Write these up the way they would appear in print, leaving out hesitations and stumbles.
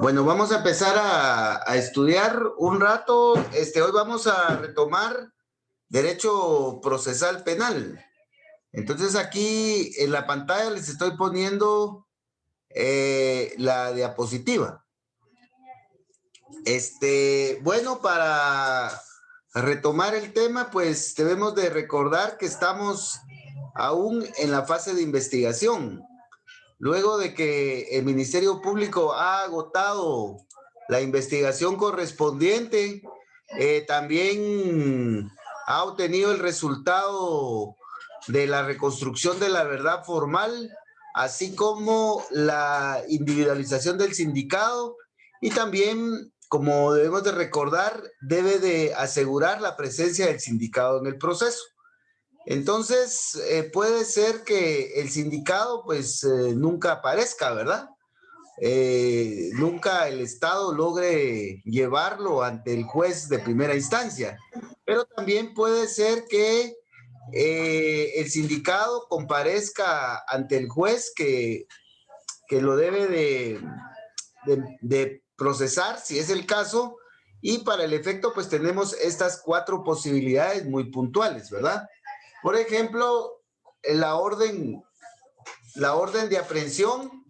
Bueno, vamos a empezar a estudiar un rato. Hoy vamos a retomar Derecho Procesal Penal. Entonces aquí en la pantalla les estoy poniendo la diapositiva. Bueno, para retomar el tema, pues debemos de recordar que estamos aún en la fase de investigación. Luego de que el Ministerio Público ha agotado la investigación correspondiente, también ha obtenido el resultado de la reconstrucción de la verdad formal, así como la individualización del sindicado, y también, como debemos de recordar, debe de asegurar la presencia del sindicado en el proceso. Entonces, puede ser que el sindicado pues nunca aparezca, ¿verdad? Nunca el Estado logre llevarlo ante el juez de primera instancia. Pero también puede ser que el sindicado comparezca ante el juez que lo debe de procesar, si es el caso, y para el efecto pues tenemos estas 4 posibilidades muy puntuales, ¿verdad? Por ejemplo, la orden de aprehensión.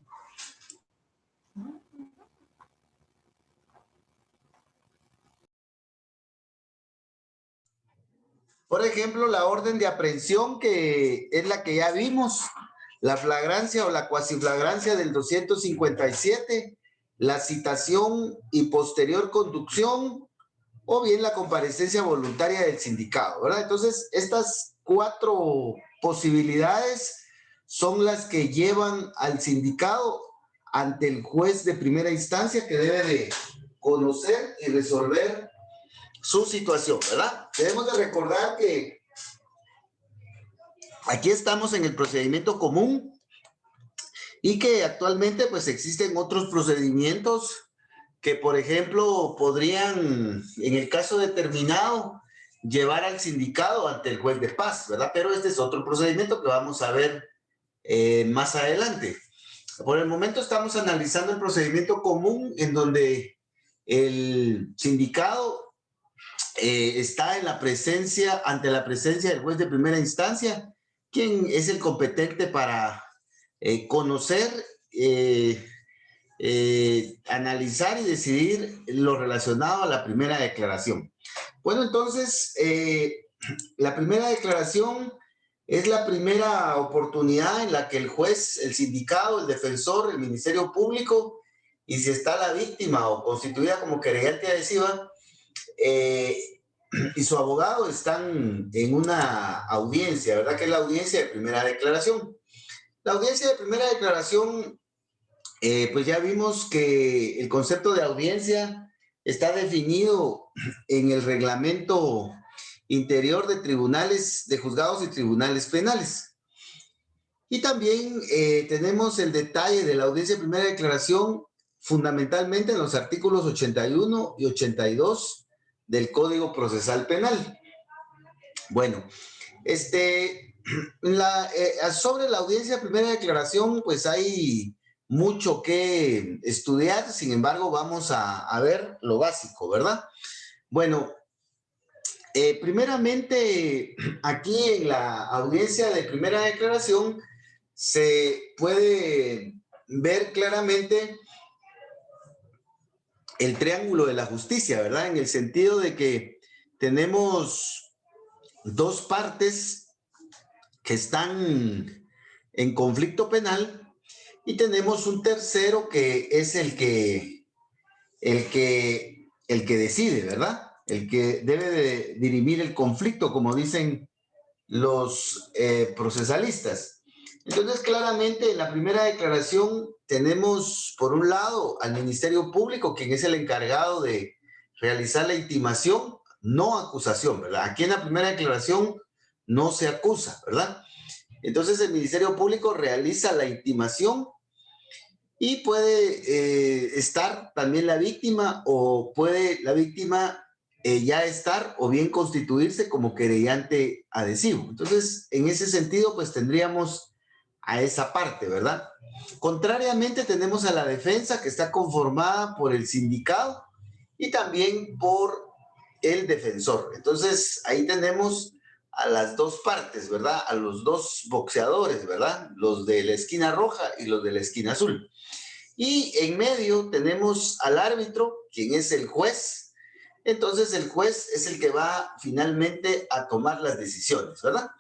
Por ejemplo, la orden de aprehensión, que es la que ya vimos, la flagrancia o la cuasiflagrancia del 257, la citación y posterior conducción, o bien la comparecencia voluntaria del sindicado, ¿verdad? Entonces, estas 4 posibilidades son las que llevan al sindicado ante el juez de primera instancia, que debe de conocer y resolver su situación, ¿verdad? Debemos de recordar que aquí estamos en el procedimiento común y que actualmente pues existen otros procedimientos que, por ejemplo, podrían, en el caso determinado, llevar al sindicado ante el juez de paz, ¿verdad? Pero este es otro procedimiento que vamos a ver más adelante. Por el momento estamos analizando el procedimiento común, en donde el sindicado está en la presencia, ante la presencia del juez de primera instancia, quien es el competente para conocer, analizar y decidir lo relacionado a la primera declaración. Bueno, entonces, la primera declaración es la primera oportunidad en la que el juez, el sindicado, el defensor, el Ministerio Público, y si está la víctima o constituida como querellante adhesiva, y su abogado están en una audiencia, ¿verdad? Que es la audiencia de primera declaración. La audiencia de primera declaración, pues ya vimos que el concepto de audiencia está definido en el reglamento interior de tribunales, de juzgados y tribunales penales. Y también tenemos el detalle de la audiencia de primera declaración fundamentalmente en los artículos 81 y 82 del Código Procesal Penal. Bueno, sobre la audiencia de primera declaración, pues hay mucho que estudiar, sin embargo, vamos a ver lo básico, ¿verdad? Bueno, primeramente, aquí en la audiencia de primera declaración se puede ver claramente el triángulo de la justicia, ¿verdad? En el sentido de que tenemos 2 partes que están en conflicto penal y tenemos un tercero que es el que decide, ¿verdad? El que debe de dirimir el conflicto, como dicen los procesalistas. Entonces, claramente, en la primera declaración tenemos, por un lado, al Ministerio Público, quien es el encargado de realizar la intimación, no acusación, ¿verdad? Aquí en la primera declaración no se acusa, ¿verdad? Entonces, el Ministerio Público realiza la intimación y puede estar también la víctima, o puede la víctima ya estar o bien constituirse como querellante adhesivo. Entonces, en ese sentido, pues tendríamos a esa parte, ¿verdad? Contrariamente, tenemos a la defensa que está conformada por el sindicado y también por el defensor. Entonces, ahí tenemos a las dos partes, ¿verdad? A los dos boxeadores, ¿verdad? Los de la esquina roja y los de la esquina azul. Y en medio tenemos al árbitro, quien es el juez. Entonces, el juez es el que va finalmente a tomar las decisiones, ¿verdad?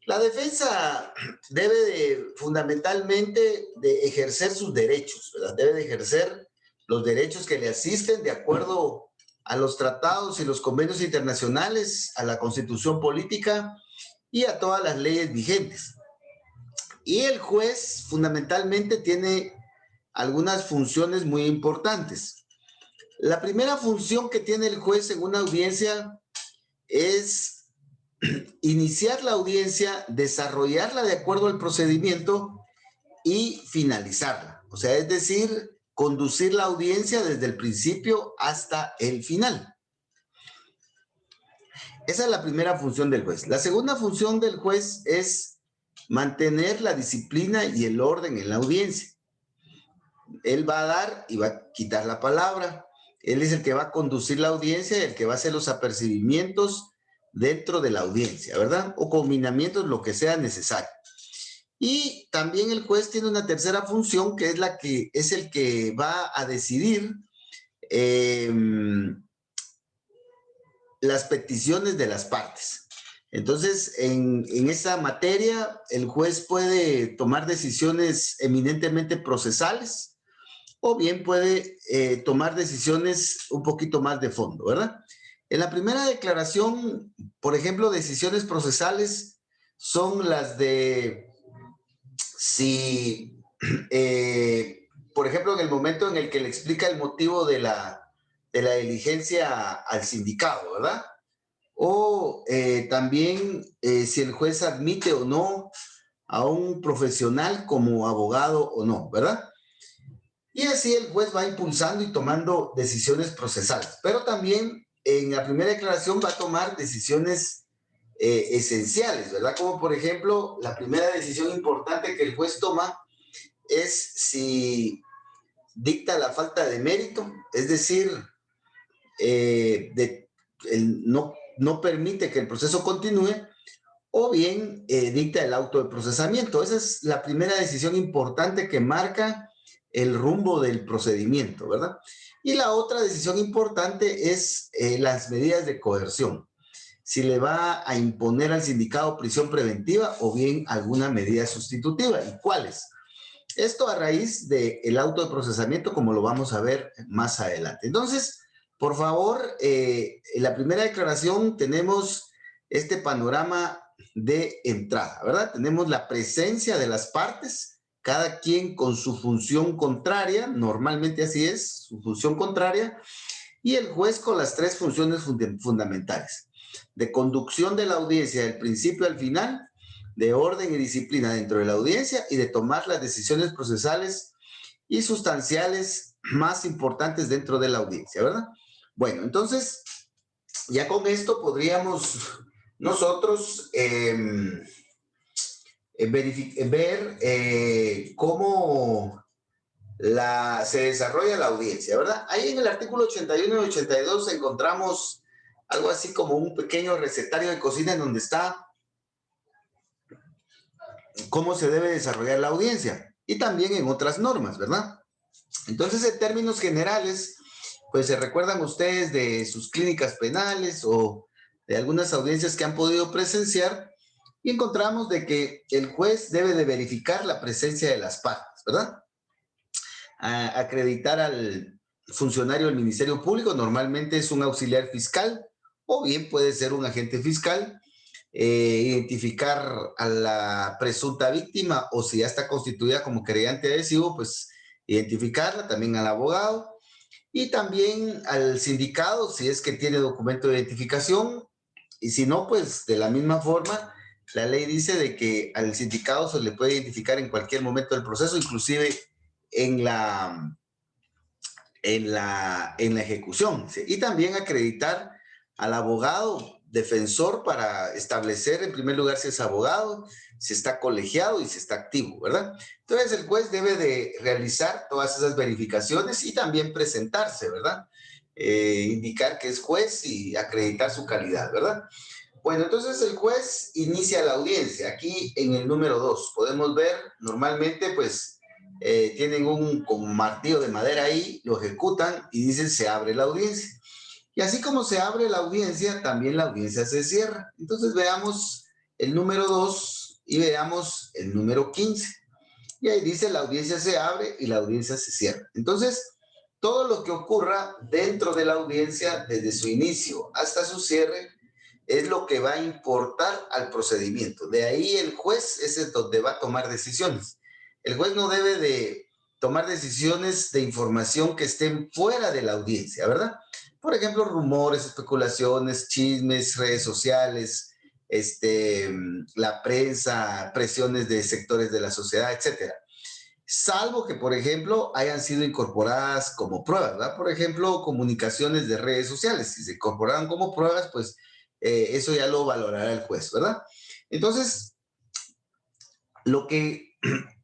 La defensa debe fundamentalmente de ejercer sus derechos, ¿verdad? Debe de ejercer los derechos que le asisten de acuerdo a los tratados y los convenios internacionales, a la constitución política y a todas las leyes vigentes. Y el juez fundamentalmente tiene algunas funciones muy importantes. La primera función que tiene el juez en una audiencia es iniciar la audiencia, desarrollarla de acuerdo al procedimiento y finalizarla. O sea, es decir, conducir la audiencia desde el principio hasta el final. Esa es la primera función del juez. La segunda función del juez es mantener la disciplina y el orden en la audiencia. Él va a dar y va a quitar la palabra. Él es el que va a conducir la audiencia y el que va a hacer los apercibimientos dentro de la audiencia, ¿verdad? O combinamientos, lo que sea necesario. Y también el juez tiene una tercera función que es la que es el que va a decidir las peticiones de las partes. Entonces, en esa materia, el juez puede tomar decisiones eminentemente procesales o bien puede tomar decisiones un poquito más de fondo, ¿verdad? En la primera declaración, por ejemplo, decisiones procesales son las de si, por ejemplo, en el momento en el que le explica el motivo de la diligencia al sindicado, ¿verdad? O también si el juez admite o no a un profesional como abogado o no, ¿verdad? Y así el juez va impulsando y tomando decisiones procesales, pero también en la primera declaración va a tomar decisiones esenciales, ¿verdad? Como por ejemplo, la primera decisión importante que el juez toma es si dicta la falta de mérito, es decir, no permite que el proceso continúe, o bien dicta el auto de procesamiento. Esa es la primera decisión importante que marca el rumbo del procedimiento, ¿verdad? Y la otra decisión importante es las medidas de coerción. Si le va a imponer al sindicado prisión preventiva o bien alguna medida sustitutiva. ¿Y cuáles? Esto a raíz del auto de procesamiento, como lo vamos a ver más adelante. Entonces, por favor, en la primera declaración tenemos este panorama de entrada, ¿verdad? Tenemos la presencia de las partes, cada quien con su función contraria, normalmente así es, su función contraria, y el juez con las tres funciones fundamentales, de conducción de la audiencia del principio al final, de orden y disciplina dentro de la audiencia y de tomar las decisiones procesales y sustanciales más importantes dentro de la audiencia, ¿verdad? Bueno, entonces, ya con esto podríamos nosotros ver cómo se desarrolla la audiencia, ¿verdad? Ahí en el artículo 81 y 82 encontramos algo así como un pequeño recetario de cocina en donde está cómo se debe desarrollar la audiencia y también en otras normas, ¿verdad? Entonces, en términos generales, pues se recuerdan ustedes de sus clínicas penales o de algunas audiencias que han podido presenciar y encontramos de que el juez debe de verificar la presencia de las partes, ¿verdad? Acreditar al funcionario del Ministerio Público, normalmente es un auxiliar fiscal o bien puede ser un agente fiscal, identificar a la presunta víctima o si ya está constituida como querellante adhesivo, pues identificarla, también al abogado y también al sindicado si es que tiene documento de identificación y si no, pues de la misma forma, la ley dice de que al sindicado se le puede identificar en cualquier momento del proceso, inclusive en la ejecución, ¿sí? Y también acreditar al abogado defensor para establecer en primer lugar si es abogado, si está colegiado y si está activo, ¿verdad? Entonces el juez debe de realizar todas esas verificaciones y también presentarse, ¿verdad? Indicar que es juez y acreditar su calidad, ¿verdad? Bueno, entonces el juez inicia la audiencia. Aquí en el número 2 podemos ver, normalmente pues tienen un con martillo de madera ahí, lo ejecutan y dicen se abre la audiencia. Y así como se abre la audiencia, también la audiencia se cierra. Entonces veamos el número 2 y veamos el número 15. Y ahí dice la audiencia se abre y la audiencia se cierra. Entonces, todo lo que ocurra dentro de la audiencia, desde su inicio hasta su cierre, es lo que va a importar al procedimiento. De ahí el juez es donde va a tomar decisiones. El juez no debe de tomar decisiones de información que estén fuera de la audiencia, ¿verdad? Por ejemplo, rumores, especulaciones, chismes, redes sociales, la prensa, presiones de sectores de la sociedad, etcétera. Salvo que, por ejemplo, hayan sido incorporadas como pruebas, ¿verdad? Por ejemplo, comunicaciones de redes sociales. Si se incorporaron como pruebas, pues eso ya lo valorará el juez, ¿verdad? Entonces, lo que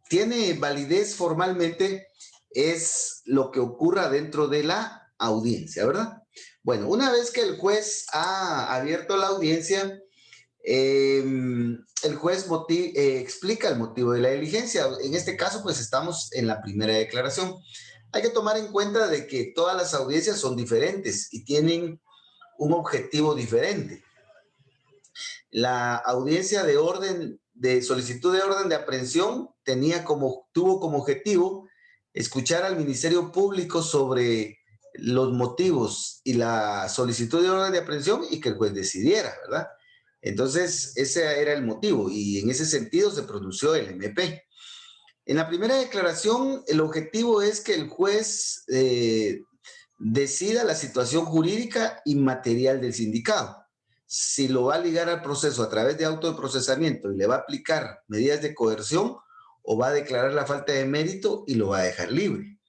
tiene validez formalmente es lo que ocurra dentro de la audiencia, ¿verdad? Bueno, una vez que el juez ha abierto la audiencia, el juez explica el motivo de la diligencia. En este caso, pues estamos en la primera declaración. Hay que tomar en cuenta de que todas las audiencias son diferentes y tienen un objetivo diferente. La audiencia de orden de solicitud de orden de aprehensión tuvo como objetivo escuchar al Ministerio Público sobre los motivos y la solicitud de orden de aprehensión y que el juez decidiera, ¿verdad? Entonces, ese era el motivo y en ese sentido se pronunció el MP. En la primera declaración, el objetivo es que el juez decida la situación jurídica y material del sindicado. Si lo va a ligar al proceso a través de auto de procesamiento y le va a aplicar medidas de coerción o va a declarar la falta de mérito y lo va a dejar libre.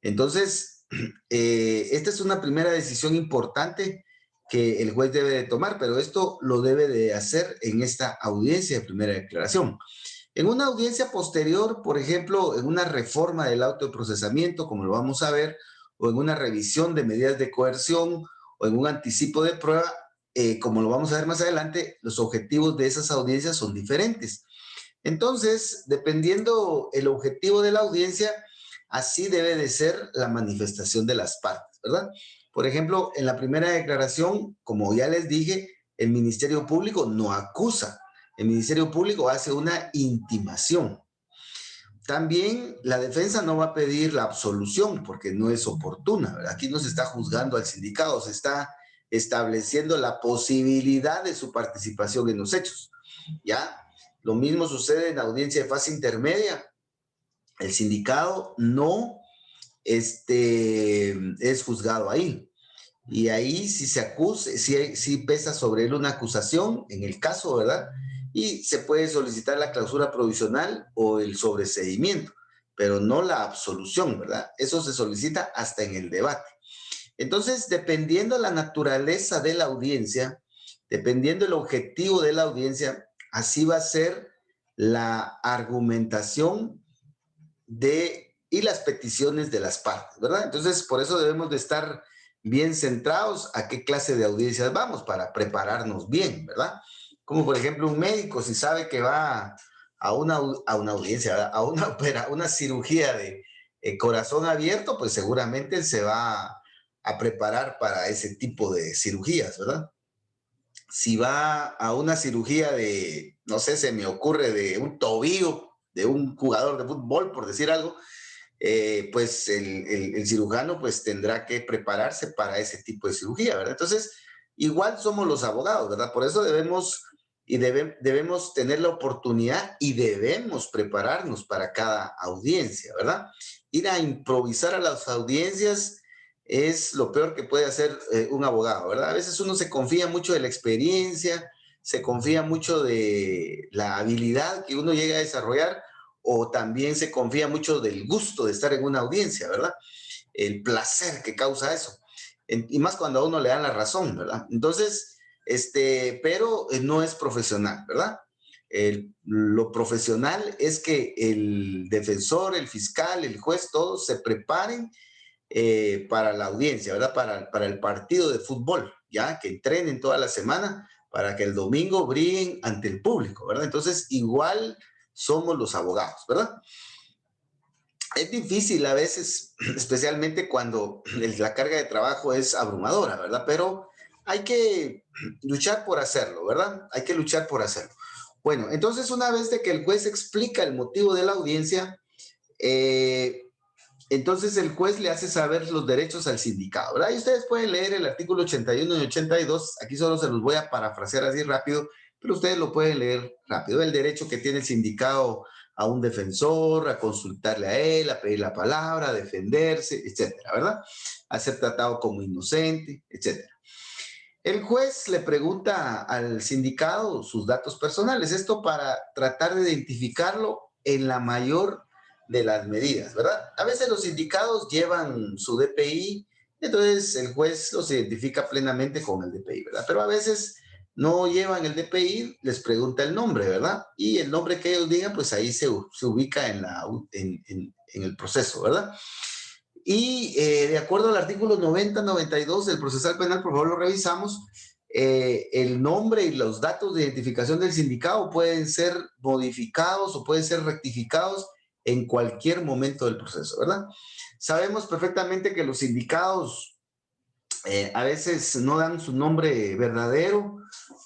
Entonces, esta es una primera decisión importante que el juez debe de tomar, pero esto lo debe de hacer en esta audiencia de primera declaración. En una audiencia posterior, por ejemplo, en una reforma del auto de procesamiento, como lo vamos a ver, o en una revisión de medidas de coerción, o en un anticipo de prueba, como lo vamos a ver más adelante, los objetivos de esas audiencias son diferentes. Entonces, dependiendo el objetivo de la audiencia, así debe de ser la manifestación de las partes, ¿verdad? Por ejemplo, en la primera declaración, como ya les dije, el Ministerio Público no acusa, el Ministerio Público hace una intimación. También la defensa no va a pedir la absolución porque no es oportuna, ¿verdad? Aquí no se está juzgando al sindicado, se está estableciendo la posibilidad de su participación en los hechos, ¿ya? Lo mismo sucede en la audiencia de fase intermedia. El sindicado no es juzgado ahí. Y ahí si se acusa, si pesa sobre él una acusación, en el caso, ¿verdad? Y se puede solicitar la clausura provisional o el sobreseimiento, pero no la absolución, ¿verdad? Eso se solicita hasta en el debate. Entonces, dependiendo la naturaleza de la audiencia, dependiendo el objetivo de la audiencia, así va a ser la argumentación y las peticiones de las partes, ¿verdad? Entonces, por eso debemos de estar bien centrados a qué clase de audiencias vamos para prepararnos bien, ¿verdad? Como por ejemplo un médico, si sabe que va a una audiencia, ¿verdad? Una cirugía de corazón abierto, pues seguramente se va a preparar para ese tipo de cirugías, ¿verdad? Si va a una cirugía de, no sé, se me ocurre de un tobillo de un jugador de fútbol, por decir algo, pues el cirujano pues tendrá que prepararse para ese tipo de cirugía, ¿verdad? Entonces, igual somos los abogados, ¿verdad? Por eso debemos tener la oportunidad y debemos prepararnos para cada audiencia, ¿verdad? Ir a improvisar a las audiencias es lo peor que puede hacer un abogado, ¿verdad? A veces uno se confía mucho de la experiencia, se confía mucho de la habilidad que uno llega a desarrollar o también se confía mucho del gusto de estar en una audiencia, ¿verdad? El placer que causa eso. Y más cuando a uno le dan la razón, ¿verdad? Entonces, pero no es profesional, ¿verdad? Lo profesional es que el defensor, el fiscal, el juez, todos se preparen para la audiencia, ¿verdad? Para el partido de fútbol, ¿ya? Que entrenen toda la semana para que el domingo brillen ante el público, ¿verdad? Entonces, igual somos los abogados, ¿verdad? Es difícil a veces, especialmente cuando la carga de trabajo es abrumadora, ¿verdad? Pero hay que luchar por hacerlo, ¿verdad? Hay que luchar por hacerlo. Bueno, entonces una vez de que el juez explica el motivo de la audiencia, entonces el juez le hace saber los derechos al sindicado, ¿verdad? Y ustedes pueden leer el artículo 81 y 82, aquí solo se los voy a parafrasear así rápido, pero ustedes lo pueden leer rápido. El derecho que tiene el sindicado a un defensor, a consultarle a él, a pedir la palabra, a defenderse, etcétera, ¿verdad? A ser tratado como inocente, etcétera. El juez le pregunta al sindicado sus datos personales, esto para tratar de identificarlo en la mayor de las medidas, ¿verdad? A veces los sindicados llevan su DPI, entonces el juez los identifica plenamente con el DPI, ¿verdad? Pero a veces no llevan el DPI, les pregunta el nombre, ¿verdad? Y el nombre que ellos digan, pues ahí se ubica en el proceso, ¿verdad? Y de acuerdo al artículo 90-92 del procesal penal, por favor lo revisamos, el nombre y los datos de identificación del sindicado pueden ser modificados o pueden ser rectificados en cualquier momento del proceso, ¿verdad? Sabemos perfectamente que los sindicados a veces no dan su nombre verdadero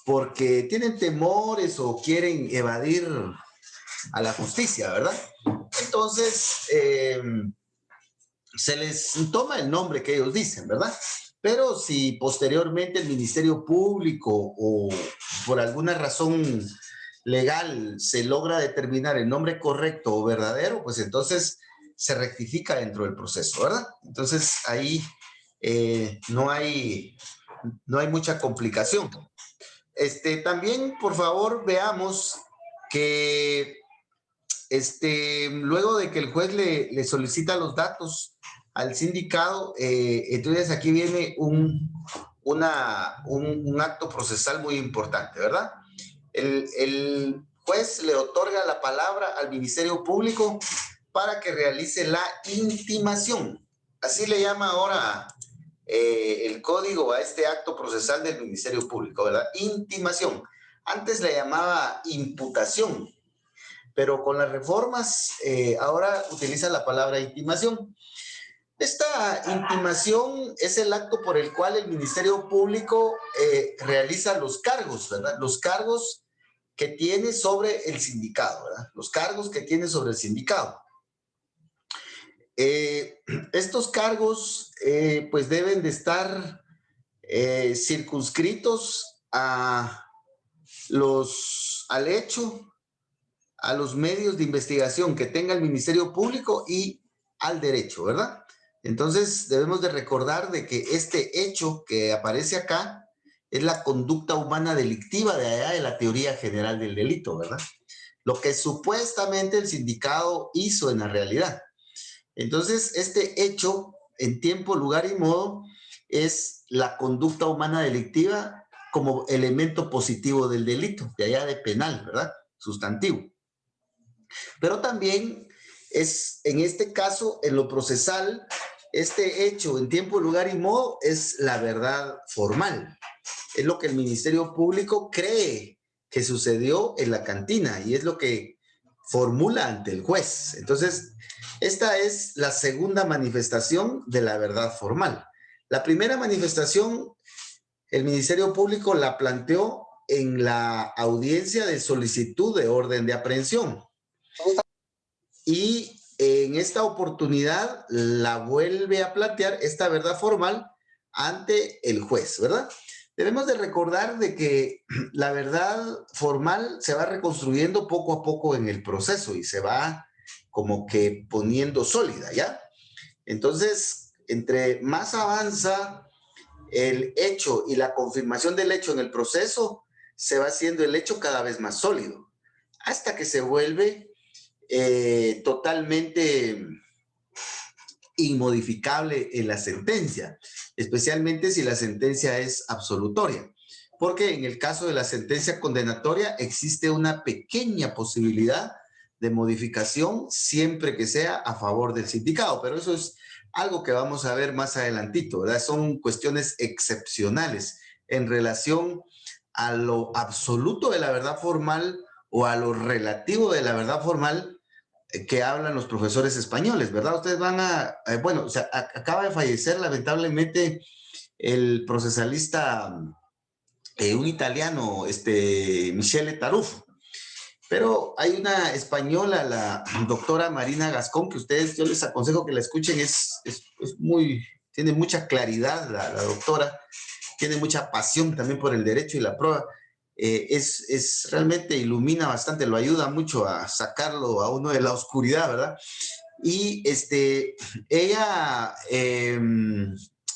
porque tienen temores o quieren evadir a la justicia, ¿verdad? Entonces, se les toma el nombre que ellos dicen, ¿verdad? Pero si posteriormente el Ministerio Público o por alguna razón legal se logra determinar el nombre correcto o verdadero, pues entonces se rectifica dentro del proceso, ¿verdad? Entonces ahí no hay mucha complicación. También, por favor, veamos que luego de que el juez le solicita los datos al sindicado, entonces aquí viene un acto procesal muy importante, ¿verdad? El juez le otorga la palabra al Ministerio Público para que realice la intimación. Así le llama ahora el código a este acto procesal del Ministerio Público, ¿verdad? Intimación. Antes le llamaba imputación, pero con las reformas ahora utiliza la palabra intimación. Esta intimación es el acto por el cual el Ministerio Público realiza los cargos, ¿verdad? Los cargos que tiene sobre el sindicado, ¿verdad? Los cargos que tiene sobre el sindicado. Estos cargos pues deben de estar circunscritos al hecho, a los medios de investigación que tenga el Ministerio Público y al derecho, ¿verdad? Entonces debemos de recordar de que este hecho que aparece acá es la conducta humana delictiva de allá de la teoría general del delito, ¿verdad? Lo que supuestamente el sindicado hizo en la realidad. Entonces, este hecho en tiempo, lugar y modo es la conducta humana delictiva como elemento positivo del delito, de allá de penal, ¿verdad? Sustantivo. Pero también es, en este caso, en lo procesal, este hecho en tiempo, lugar y modo es la verdad formal. Es lo que el Ministerio Público cree que sucedió en la cantina y es lo que formula ante el juez. Entonces, esta es la segunda manifestación de la verdad formal. La primera manifestación, el Ministerio Público la planteó en la audiencia de solicitud de orden de aprehensión. Y en esta oportunidad la vuelve a plantear esta verdad formal ante el juez, ¿verdad? Debemos de recordar de que la verdad formal se va reconstruyendo poco a poco en el proceso y se va como que poniendo sólida, ¿ya? Entonces, entre más avanza el hecho y la confirmación del hecho en el proceso, se va haciendo el hecho cada vez más sólido, hasta que se vuelve totalmente inmodificable en la sentencia, especialmente si la sentencia es absolutoria. Porque en el caso de la sentencia condenatoria existe una pequeña posibilidad de modificación siempre que sea a favor del sindicado, pero eso es algo que vamos a ver más adelantito, ¿verdad? Son cuestiones excepcionales en relación a lo absoluto de la verdad formal o a lo relativo de la verdad formal que hablan los profesores españoles, ¿verdad? Ustedes van a, bueno, o sea, acaba de fallecer lamentablemente el procesalista, un italiano, Michele Tarufo, pero hay una española, la doctora Marina Gascón, que ustedes, yo les aconsejo que la escuchen, es muy, tiene mucha claridad la doctora, tiene mucha pasión también por el derecho y la prueba. Realmente ilumina bastante, lo ayuda mucho a sacarlo a uno de la oscuridad, ¿verdad? Y ella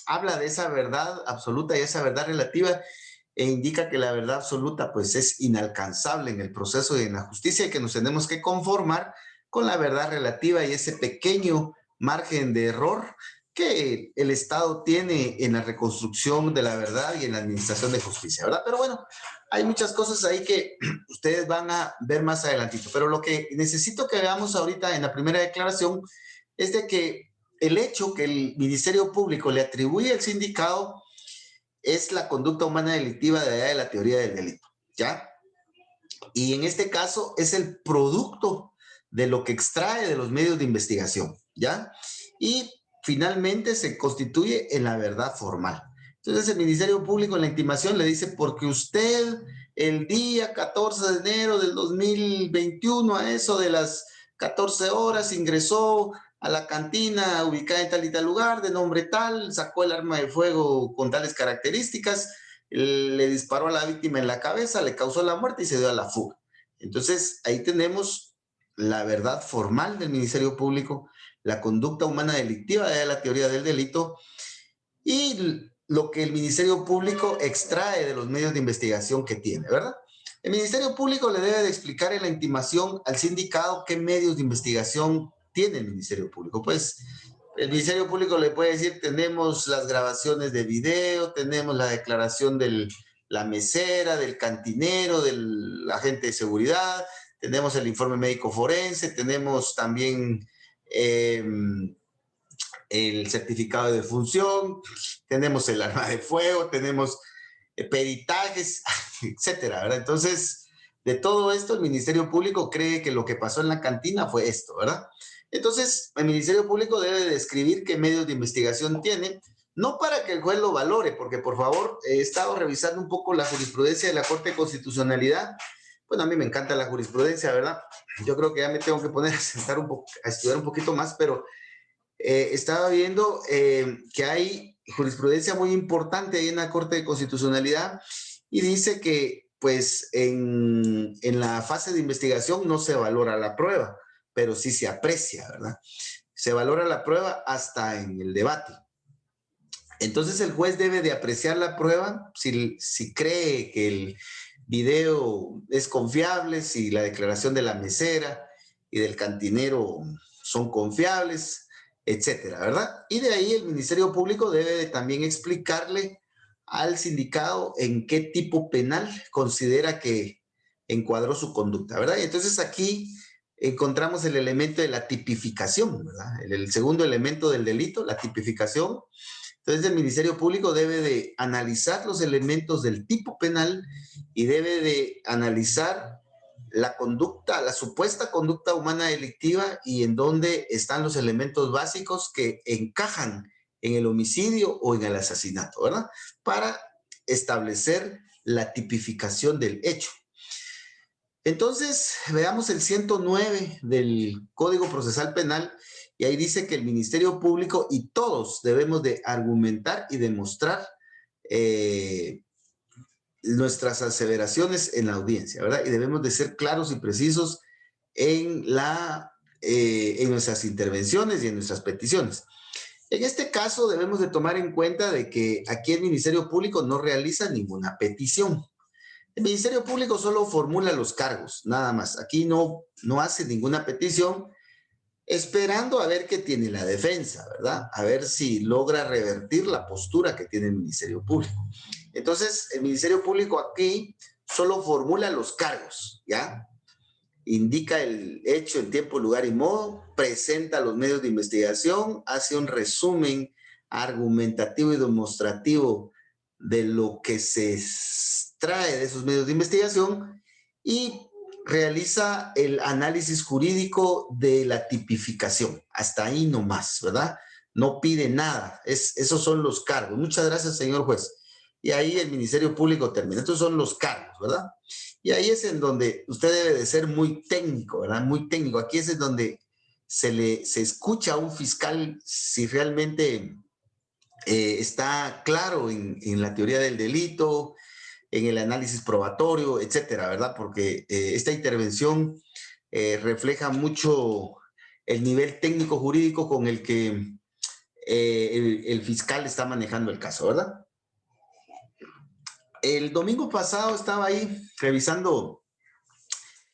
habla de esa verdad absoluta y esa verdad relativa e indica que la verdad absoluta pues es inalcanzable en el proceso y en la justicia y que nos tenemos que conformar con la verdad relativa y ese pequeño margen de error que el Estado tiene en la reconstrucción de la verdad y en la administración de justicia, ¿verdad? Pero bueno, hay muchas cosas ahí que ustedes van a ver más adelantito, pero lo que necesito que veamos ahorita en la primera declaración es de que el hecho que el Ministerio Público le atribuye al sindicato es la conducta humana delictiva de allá de la teoría del delito, ¿ya? Y en este caso es el producto de lo que extrae de los medios de investigación, ¿ya? Y finalmente se constituye en la verdad formal. Entonces el Ministerio Público en la intimación le dice, porque usted el día 14 de enero del 2021 a eso de las 14 horas ingresó a la cantina ubicada en tal y tal lugar, de nombre tal, sacó el arma de fuego con tales características, le disparó a la víctima en la cabeza, le causó la muerte y se dio a la fuga. Entonces, ahí tenemos la verdad formal del Ministerio Público, la conducta humana delictiva de la teoría del delito y lo que el Ministerio Público extrae de los medios de investigación que tiene, ¿verdad? El Ministerio Público le debe de explicar en la intimación al sindicado qué medios de investigación tiene el Ministerio Público. Pues el Ministerio Público le puede decir, tenemos las grabaciones de video, tenemos la declaración de la mesera, del cantinero, del agente de seguridad, tenemos el informe médico forense, tenemos también el certificado de defunción, tenemos el arma de fuego, tenemos peritajes, etcétera, ¿verdad? Entonces, de todo esto, el Ministerio Público cree que lo que pasó en la cantina fue esto, ¿verdad? Entonces, el Ministerio Público debe describir qué medios de investigación tiene, no para que el juez lo valore, porque por favor, he estado revisando un poco la jurisprudencia de la Corte de Constitucionalidad. Bueno, a mí me encanta la jurisprudencia, ¿verdad? Yo creo que ya me tengo que poner a sentar un poco, a estudiar un poquito más, pero estaba viendo que hay jurisprudencia muy importante ahí en la Corte de Constitucionalidad y dice que pues en la fase de investigación no se valora la prueba, pero sí se aprecia, ¿verdad? Se valora la prueba hasta en el debate. Entonces el juez debe de apreciar la prueba si cree que el video es confiable, si la declaración de la mesera y del cantinero son confiables, etcétera, ¿verdad? Y de ahí el Ministerio Público debe de también explicarle al sindicado en qué tipo penal considera que encuadró su conducta, ¿verdad? Y entonces aquí encontramos el elemento de la tipificación, ¿verdad? El segundo elemento del delito, la tipificación. Entonces el Ministerio Público debe de analizar los elementos del tipo penal y debe de analizar la conducta, la supuesta conducta humana delictiva y en dónde están los elementos básicos que encajan en el homicidio o en el asesinato, ¿verdad? Para establecer la tipificación del hecho. Entonces, veamos el 109 del Código Procesal Penal y ahí dice que el Ministerio Público y todos debemos de argumentar y demostrar nuestras aseveraciones en la audiencia, ¿verdad? Y debemos de ser claros y precisos en nuestras intervenciones y en nuestras peticiones. En este caso debemos de tomar en cuenta de que aquí el Ministerio Público no realiza ninguna petición. El Ministerio Público solo formula los cargos, nada más. Aquí no hace ninguna petición esperando a ver qué tiene la defensa, ¿verdad? A ver si logra revertir la postura que tiene el Ministerio Público. Entonces, el Ministerio Público aquí solo formula los cargos, ¿ya? Indica el hecho en tiempo, lugar y modo, presenta los medios de investigación, hace un resumen argumentativo y demostrativo de lo que se extrae de esos medios de investigación y realiza el análisis jurídico de la tipificación. Hasta ahí nomás, ¿verdad? No pide nada. Esos son los cargos. Muchas gracias, señor juez. Y ahí el Ministerio Público termina. Estos son los cargos, ¿verdad? Y ahí es en donde usted debe de ser muy técnico, ¿verdad? Muy técnico. Aquí es en donde se escucha a un fiscal si realmente está claro en la teoría del delito, en el análisis probatorio, etcétera, ¿verdad? Porque esta intervención refleja mucho el nivel técnico jurídico con el que el fiscal está manejando el caso, ¿verdad? El domingo pasado estaba ahí revisando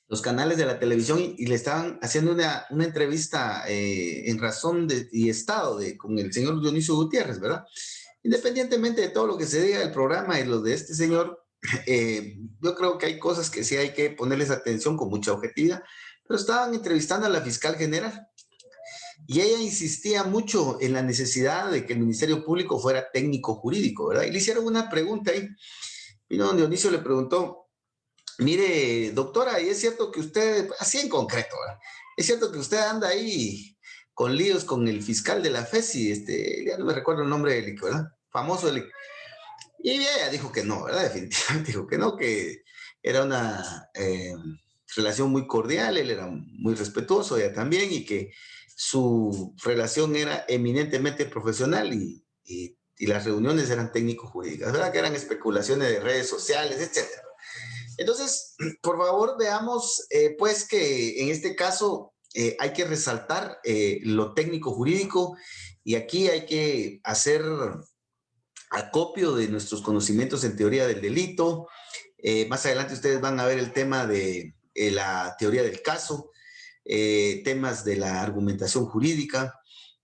los canales de la televisión y le estaban haciendo una entrevista en razón y estado con el señor Dionisio Gutiérrez, ¿verdad? Independientemente de todo lo que se diga del programa y lo de este señor, yo creo que hay cosas que sí hay que ponerles atención con mucha objetividad, pero estaban entrevistando a la fiscal general y ella insistía mucho en la necesidad de que el Ministerio Público fuera técnico jurídico, ¿verdad? Y le hicieron una pregunta ahí. Vino don Dionisio le preguntó, mire, doctora, y es cierto que usted, así en concreto, ¿verdad? Es cierto que usted anda ahí con líos con el fiscal de la FESI, ya no me recuerdo el nombre del, ¿verdad? Famoso el. Y ella dijo que no, ¿verdad? Definitivamente dijo que no, que era una relación muy cordial, él era muy respetuoso, ella también, y que su relación era eminentemente profesional y las reuniones eran técnico-jurídicas, ¿verdad? Que eran especulaciones de redes sociales, etcétera. Entonces, por favor, veamos, pues, que en este caso hay que resaltar lo técnico-jurídico y aquí hay que hacer acopio de nuestros conocimientos en teoría del delito. Más adelante ustedes van a ver el tema de la teoría del caso, temas de la argumentación jurídica,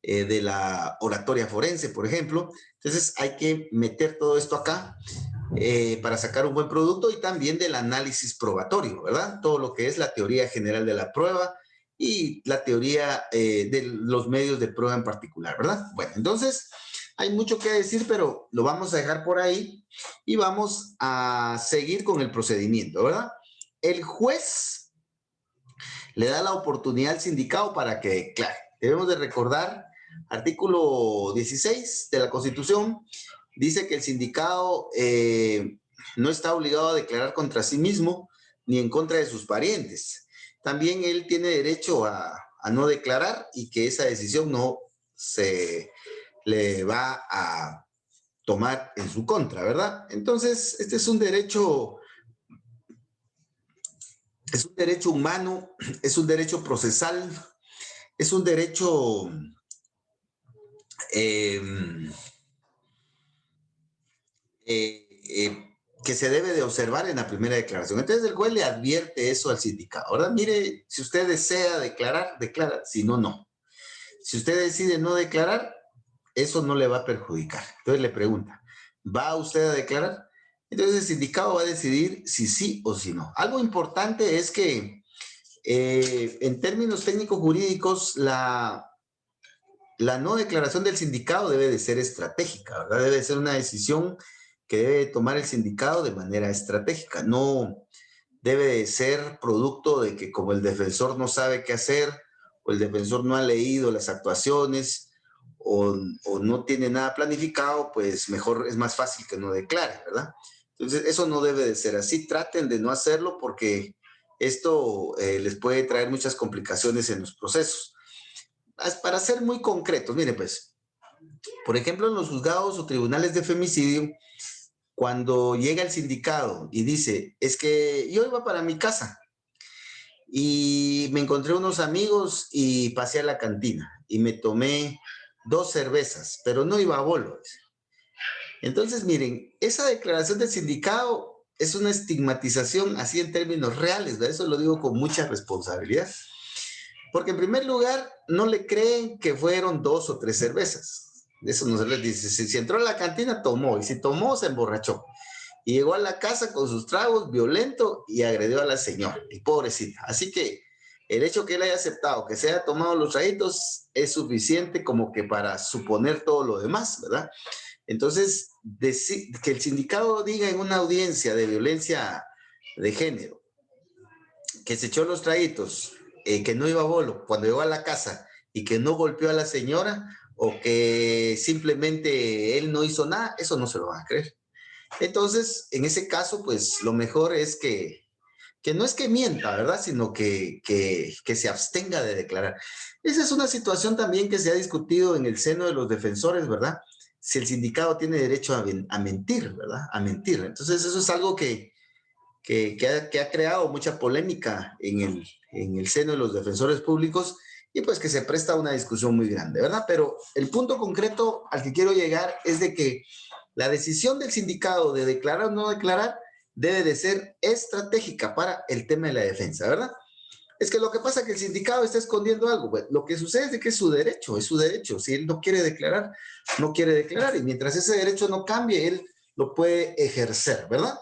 de la oratoria forense, por ejemplo. Entonces hay que meter todo esto acá para sacar un buen producto y también del análisis probatorio, ¿verdad? Todo lo que es la teoría general de la prueba y la teoría de los medios de prueba en particular, ¿verdad? Bueno, entonces hay mucho que decir, pero lo vamos a dejar por ahí y vamos a seguir con el procedimiento, ¿verdad? El juez le da la oportunidad al sindicado para que declare. Debemos de recordar, artículo 16 de la Constitución, dice que el sindicado no está obligado a declarar contra sí mismo ni en contra de sus parientes. También él tiene derecho a no declarar y que esa decisión no se le va a tomar en su contra, ¿verdad? Entonces, este es un derecho humano, es un derecho procesal, es un derecho eh, que se debe de observar en la primera declaración. Entonces el juez le advierte eso al sindicado. Ahora, mire, si usted desea declarar, declara, si no, no. Si usted decide no declarar, eso no le va a perjudicar. Entonces le pregunta, ¿va usted a declarar? Entonces el sindicado va a decidir si sí o si no. Algo importante es que en términos técnicos jurídicos, la no declaración del sindicado debe de ser estratégica, ¿verdad? Debe de ser una decisión que debe tomar el sindicado de manera estratégica. No debe de ser producto de que como el defensor no sabe qué hacer o el defensor no ha leído las actuaciones o no tiene nada planificado, pues mejor es más fácil que no declare, ¿verdad? Entonces, eso no debe de ser así. Traten de no hacerlo porque esto les puede traer muchas complicaciones en los procesos. Para ser muy concretos, mire pues, por ejemplo, en los juzgados o tribunales de femicidio, cuando llega el sindicado y dice, es que yo iba para mi casa y me encontré unos amigos y pasé a la cantina y me tomé 2 cervezas, pero no iba a bolo. Entonces, miren, esa declaración del sindicado es una estigmatización así en términos reales, ¿verdad? Eso lo digo con mucha responsabilidad. Porque en primer lugar, no le creen que fueron 2 o 3 cervezas. Eso no se les dice. Si entró a la cantina, tomó. Y si tomó, se emborrachó. Y llegó a la casa con sus tragos, violento, y agredió a la señora. Y pobrecita. Así que el hecho que él haya aceptado que se haya tomado los traguitos es suficiente como que para suponer todo lo demás, ¿verdad? Entonces, que el sindicato diga en una audiencia de violencia de género que se echó los traguitos, que no iba a bolo cuando llegó a la casa y que no golpeó a la señora o que simplemente él no hizo nada, eso no se lo van a creer. Entonces, en ese caso, pues lo mejor es que no es que mienta, ¿verdad? Sino que se abstenga de declarar. Esa es una situación también que se ha discutido en el seno de los defensores, ¿verdad? Si el sindicato tiene derecho a mentir, ¿verdad? A mentir. Entonces, eso es algo que ha creado mucha polémica en el seno de los defensores públicos y pues que se presta a una discusión muy grande, ¿verdad? Pero el punto concreto al que quiero llegar es de que la decisión del sindicato de declarar o no declarar debe de ser estratégica para el tema de la defensa, ¿verdad? Es que lo que pasa es que el sindicato está escondiendo algo. Pues, lo que sucede es de que es su derecho, es su derecho. Si él no quiere declarar, no quiere declarar. Y mientras ese derecho no cambie, él lo puede ejercer, ¿verdad?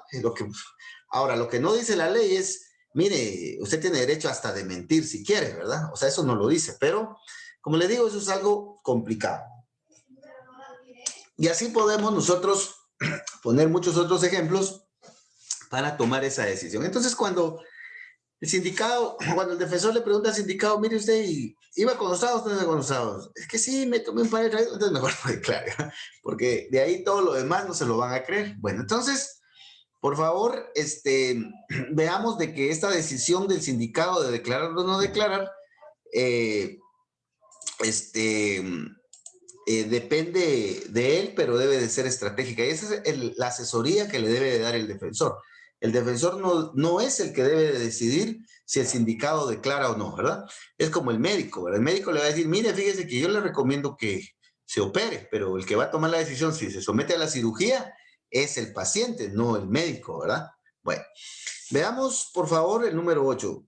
Ahora, lo que no dice la ley es, mire, usted tiene derecho hasta de mentir si quiere, ¿verdad? O sea, eso no lo dice. Pero, como le digo, eso es algo complicado. Y así podemos nosotros poner muchos otros ejemplos para tomar esa decisión. Entonces, cuando el sindicato, cuando el defensor le pregunta al sindicato, mire usted, ¿iba con los sábados o no iba con los sábados? Es que sí, me tomé un par de traguitos, entonces mejor no declare, porque de ahí todo lo demás no se lo van a creer. Bueno, entonces, por favor, veamos de que esta decisión del sindicato de declarar o no declarar, eh, este, depende de él, pero debe de ser estratégica. Y esa es la asesoría que le debe de dar el defensor. El defensor no es el que debe de decidir si el sindicato declara o no, ¿verdad? Es como el médico, ¿verdad? El médico le va a decir, mire, fíjese que yo le recomiendo que se opere, pero el que va a tomar la decisión si se somete a la cirugía es el paciente, no el médico, ¿verdad? Bueno, veamos por favor el número 8.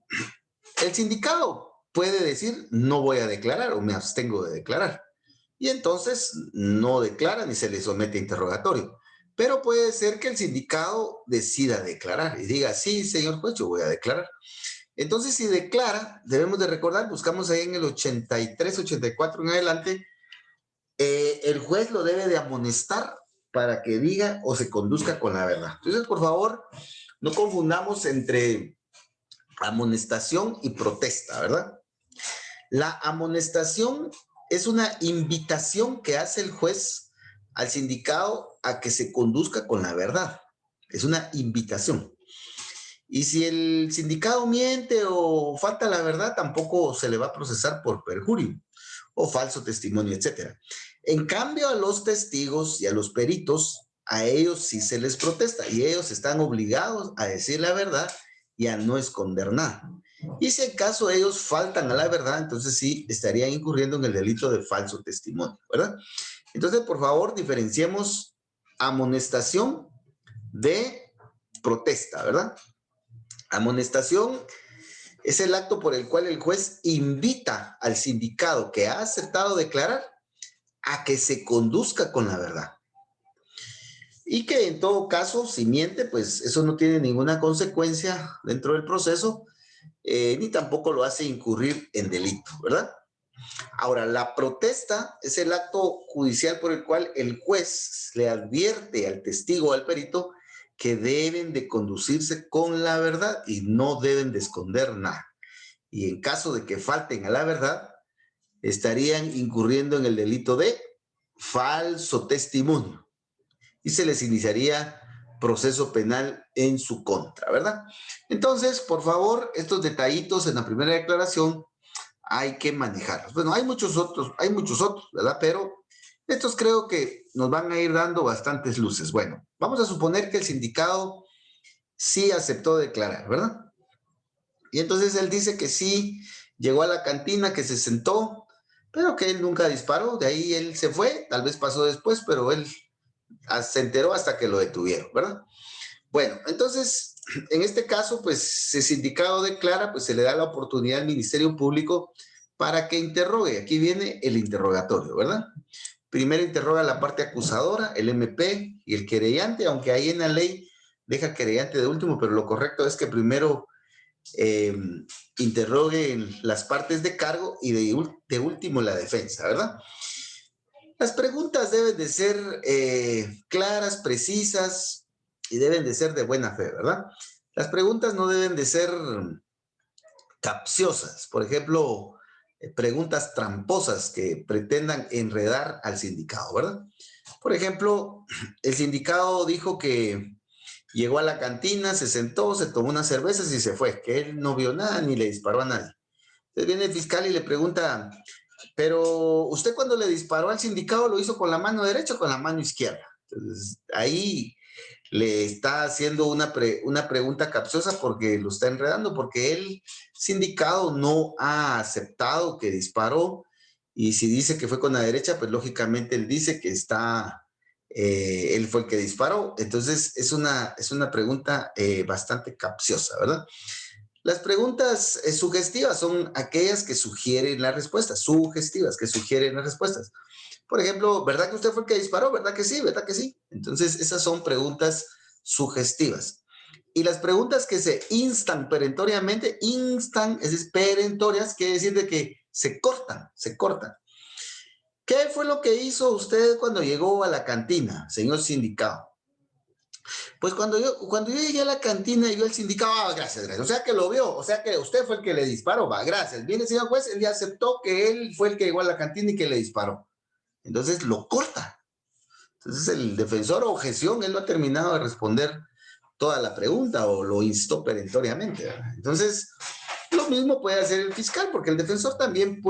El sindicato puede decir, no voy a declarar o me abstengo de declarar. Y entonces no declara ni se le somete a interrogatorio. Pero puede ser que el sindicato decida declarar y diga, sí, señor juez, yo voy a declarar. Entonces, si declara, debemos de recordar, buscamos ahí en el 83, 84 en adelante, el juez lo debe de amonestar para que diga o se conduzca con la verdad. Entonces, por favor, no confundamos entre amonestación y protesta, ¿verdad? La amonestación es una invitación que hace el juez al sindicato a que se conduzca con la verdad. Es una invitación. Y si el sindicato miente o falta la verdad, tampoco se le va a procesar por perjurio o falso testimonio, etc. En cambio, a los testigos y a los peritos, a ellos sí se les protesta y ellos están obligados a decir la verdad y a no esconder nada. Y si en caso ellos faltan a la verdad, entonces sí estarían incurriendo en el delito de falso testimonio, ¿verdad? Entonces, por favor, diferenciemos amonestación de protesta, ¿verdad? Amonestación es el acto por el cual el juez invita al sindicato que ha aceptado declarar a que se conduzca con la verdad. Y que en todo caso, si miente, pues eso no tiene ninguna consecuencia dentro del proceso, ni tampoco lo hace incurrir en delito, ¿verdad? Ahora, la protesta es el acto judicial por el cual el juez le advierte al testigo o al perito que deben de conducirse con la verdad y no deben de esconder nada. Y en caso de que falten a la verdad, estarían incurriendo en el delito de falso testimonio y se les iniciaría proceso penal en su contra, ¿verdad? Entonces, por favor, estos detallitos en la primera declaración hay que manejarlos. Bueno, hay muchos otros, ¿verdad? Pero estos creo que nos van a ir dando bastantes luces. Bueno, vamos a suponer que el sindicato sí aceptó declarar, ¿verdad? Y entonces él dice que sí, llegó a la cantina, que se sentó, pero que él nunca disparó, de ahí él se fue, tal vez pasó después, pero él se enteró hasta que lo detuvieron, ¿verdad? Bueno, entonces, en este caso, pues, si el sindicato declara, pues se le da la oportunidad al Ministerio Público para que interrogue. Aquí viene el interrogatorio, ¿verdad? Primero interroga la parte acusadora, el MP y el querellante, aunque ahí en la ley deja querellante de último, pero lo correcto es que primero interrogue en las partes de cargo y de último la defensa, ¿verdad? Las preguntas deben de ser claras, precisas y deben de ser de buena fe, ¿verdad? Las preguntas no deben de ser capciosas, por ejemplo, preguntas tramposas que pretendan enredar al sindicado, ¿verdad? Por ejemplo, el sindicado dijo que llegó a la cantina, se sentó, se tomó unas cervezas y se fue, que él no vio nada ni le disparó a nadie. Entonces viene el fiscal y le pregunta, pero usted cuando le disparó al sindicado lo hizo con la mano derecha o con la mano izquierda. Entonces ahí le está haciendo una pregunta capciosa porque lo está enredando, porque el sindicado no ha aceptado que disparó y si dice que fue con la derecha, pues lógicamente él dice que él fue el que disparó. Entonces es una pregunta bastante capciosa, ¿verdad? Las preguntas sugestivas son aquellas que sugieren las respuestas, sugestivas, que sugieren las respuestas. Por ejemplo, ¿verdad que usted fue el que disparó? ¿Verdad que sí? ¿Verdad que sí? Entonces, esas son preguntas sugestivas. Y las preguntas que se instan perentoriamente, instan, es decir, perentorias, quiere decir de que se cortan, se cortan. ¿Qué fue lo que hizo usted cuando llegó a la cantina, señor sindicado? Pues cuando yo llegué a la cantina y vio al sindicado, gracias, gracias. O sea que lo vio, o sea que usted fue el que le disparó, va, gracias. Viene el señor juez, él ya aceptó que él fue el que llegó a la cantina y que le disparó. Entonces lo corta. Entonces el defensor objeción, él no ha terminado de responder toda la pregunta o lo instó perentoriamente, ¿verdad? Entonces, lo mismo puede hacer el fiscal, porque el defensor también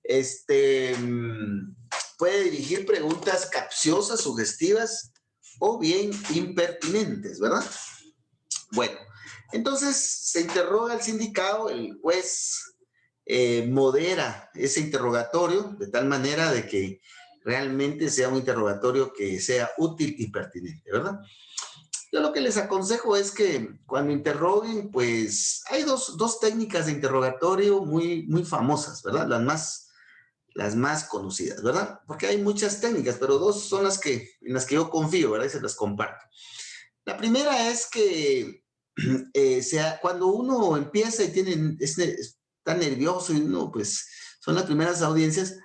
este, puede dirigir preguntas capciosas, sugestivas o bien impertinentes, ¿verdad? Bueno, entonces se interroga al sindicado, el juez modera ese interrogatorio de tal manera de que realmente sea un interrogatorio que sea útil y pertinente, ¿verdad? Yo lo que les aconsejo es que cuando interroguen, pues hay dos técnicas de interrogatorio muy famosas, ¿verdad? Las más conocidas, ¿verdad? Porque hay muchas técnicas, pero dos son en las que yo confío, ¿verdad? Y se las comparto. La primera es que cuando uno empieza y está nervioso y uno, pues, son las primeras audiencias,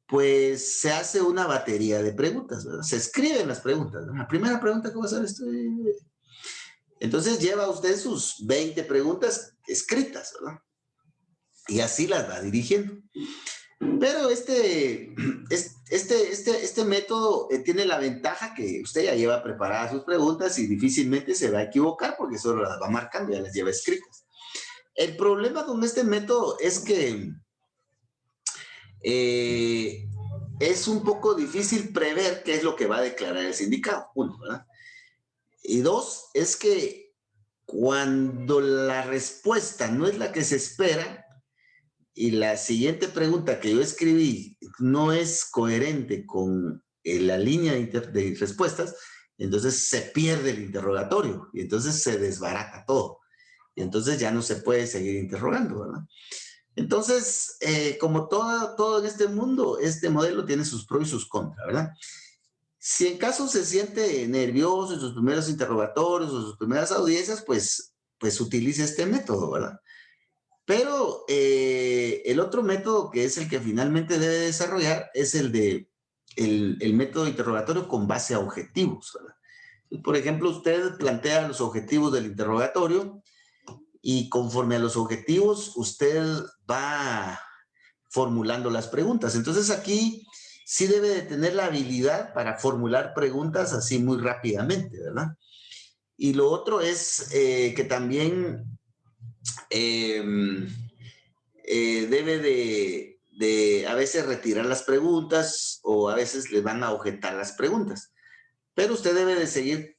pues se hace una batería de preguntas, ¿verdad? Se escriben las preguntas, ¿verdad? La primera pregunta que va a hacer esto. Entonces lleva usted sus 20 preguntas escritas, ¿verdad? Y así las va dirigiendo. Pero este método tiene la ventaja que usted ya lleva preparadas sus preguntas y difícilmente se va a equivocar porque solo las va marcando, ya las lleva escritas. El problema con este método es que es un poco difícil prever qué es lo que va a declarar el sindicado, uno, ¿verdad? Y dos, es que cuando la respuesta no es la que se espera y la siguiente pregunta que yo escribí no es coherente con la línea de respuestas, entonces se pierde el interrogatorio y entonces se desbarata todo. Y entonces ya no se puede seguir interrogando, ¿verdad? Entonces, como todo en este mundo, este modelo tiene sus pros y sus contras, ¿verdad? Si en caso se siente nervioso en sus primeros interrogatorios o sus primeras audiencias, pues utilice este método, ¿verdad? Pero el otro método que es el que finalmente debe desarrollar es el método de interrogatorio con base a objetivos, ¿verdad? Por ejemplo, usted plantea los objetivos del interrogatorio y conforme a los objetivos usted va formulando las preguntas. Entonces aquí sí debe de tener la habilidad para formular preguntas así muy rápidamente, ¿verdad? Y lo otro es que también eh, debe de a veces retirar las preguntas o a veces le van a objetar las preguntas. Pero usted debe de seguir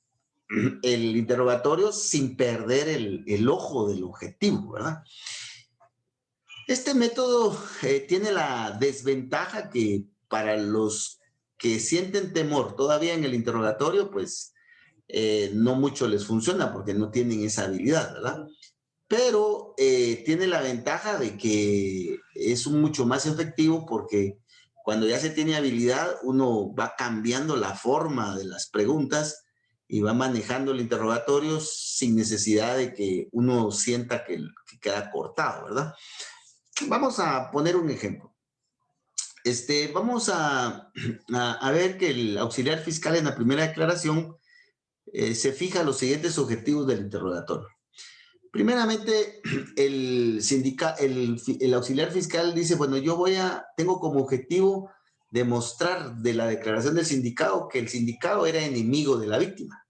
el interrogatorio sin perder el ojo del objetivo, ¿verdad? Este método tiene la desventaja que para los que sienten temor todavía en el interrogatorio, pues no mucho les funciona porque no tienen esa habilidad, ¿verdad? pero tiene la ventaja de que es mucho más efectivo porque cuando ya se tiene habilidad, uno va cambiando la forma de las preguntas y va manejando el interrogatorio sin necesidad de que uno sienta que queda cortado, ¿verdad? Vamos a poner un ejemplo. Vamos a ver que el auxiliar fiscal en la primera declaración se fija los siguientes objetivos del interrogatorio. Primeramente, el auxiliar fiscal dice, bueno, tengo como objetivo demostrar de la declaración del sindicado que el sindicado era enemigo de la víctima.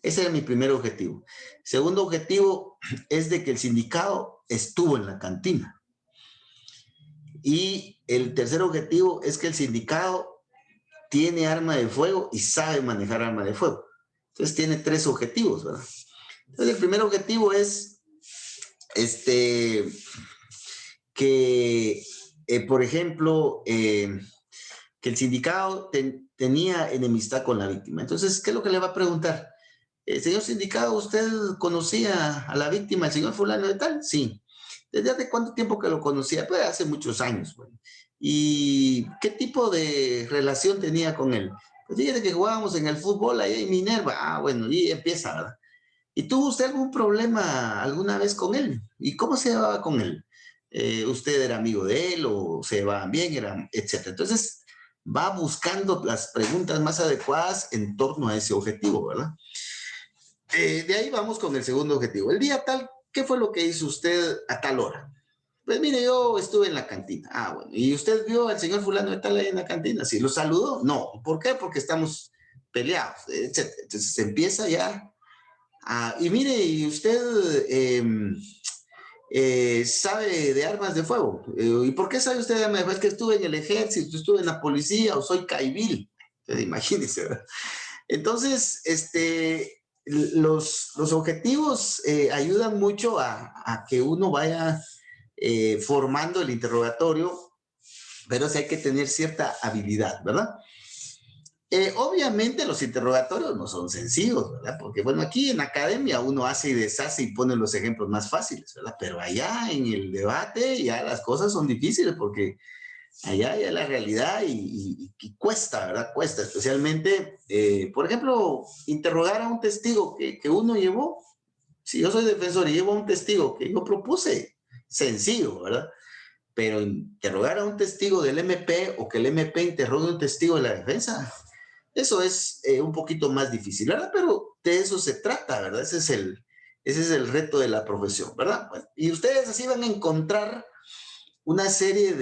Ese era mi primer objetivo. Segundo objetivo es de que el sindicado estuvo en la cantina. Y el tercer objetivo es que el sindicado tiene arma de fuego y sabe manejar arma de fuego. Entonces tiene tres objetivos, ¿verdad? Entonces el primer objetivo es que, por ejemplo, que el sindicado tenía enemistad con la víctima. Entonces, ¿qué es lo que le va a preguntar? Señor sindicado, ¿usted conocía a la víctima, el señor fulano de tal? Sí. ¿Desde hace cuánto tiempo que lo conocía? Pues hace muchos años. Bueno. ¿Y qué tipo de relación tenía con él? Pues fíjate que jugábamos en el fútbol allá en Minerva. Ah, bueno, y empieza, ¿verdad? ¿Y tuvo usted algún problema alguna vez con él? ¿Y cómo se llevaba con él? ¿Usted era amigo de él o se llevaban bien, etcétera? Entonces, va buscando las preguntas más adecuadas en torno a ese objetivo, ¿verdad? De ahí vamos con el segundo objetivo. El día tal, ¿qué fue lo que hizo usted a tal hora? Pues mire, yo estuve en la cantina. Ah, bueno. ¿Y usted vio al señor fulano de tal ahí en la cantina? ¿Sí lo saludó? No. ¿Por qué? Porque estamos peleados, etcétera. Entonces se empieza ya y mire, ¿y usted sabe de armas de fuego? ¿Y por qué sabe usted de armas de fuego? Es que estuve en el ejército, estuve en la policía o soy caibil. Imagínese, ¿verdad? Entonces, los objetivos ayudan mucho a que uno vaya formando el interrogatorio, pero sí hay que tener cierta habilidad, ¿verdad? Obviamente los interrogatorios no son sencillos, ¿verdad? Porque bueno, aquí en academia uno hace y deshace y pone los ejemplos más fáciles, ¿verdad? Pero allá en el debate ya las cosas son difíciles porque allá ya la realidad y cuesta, ¿verdad? Cuesta, especialmente, por ejemplo, interrogar a un testigo que uno llevó. Si yo soy defensor y llevo a un testigo que yo propuse, sencillo, ¿verdad? Pero interrogar a un testigo del MP o que el MP interrogue a un testigo de la defensa, eso es un poquito más difícil, ¿verdad? Pero de eso se trata, ¿verdad? Ese es el reto de la profesión, ¿verdad? Bueno, y ustedes así van a encontrar una serie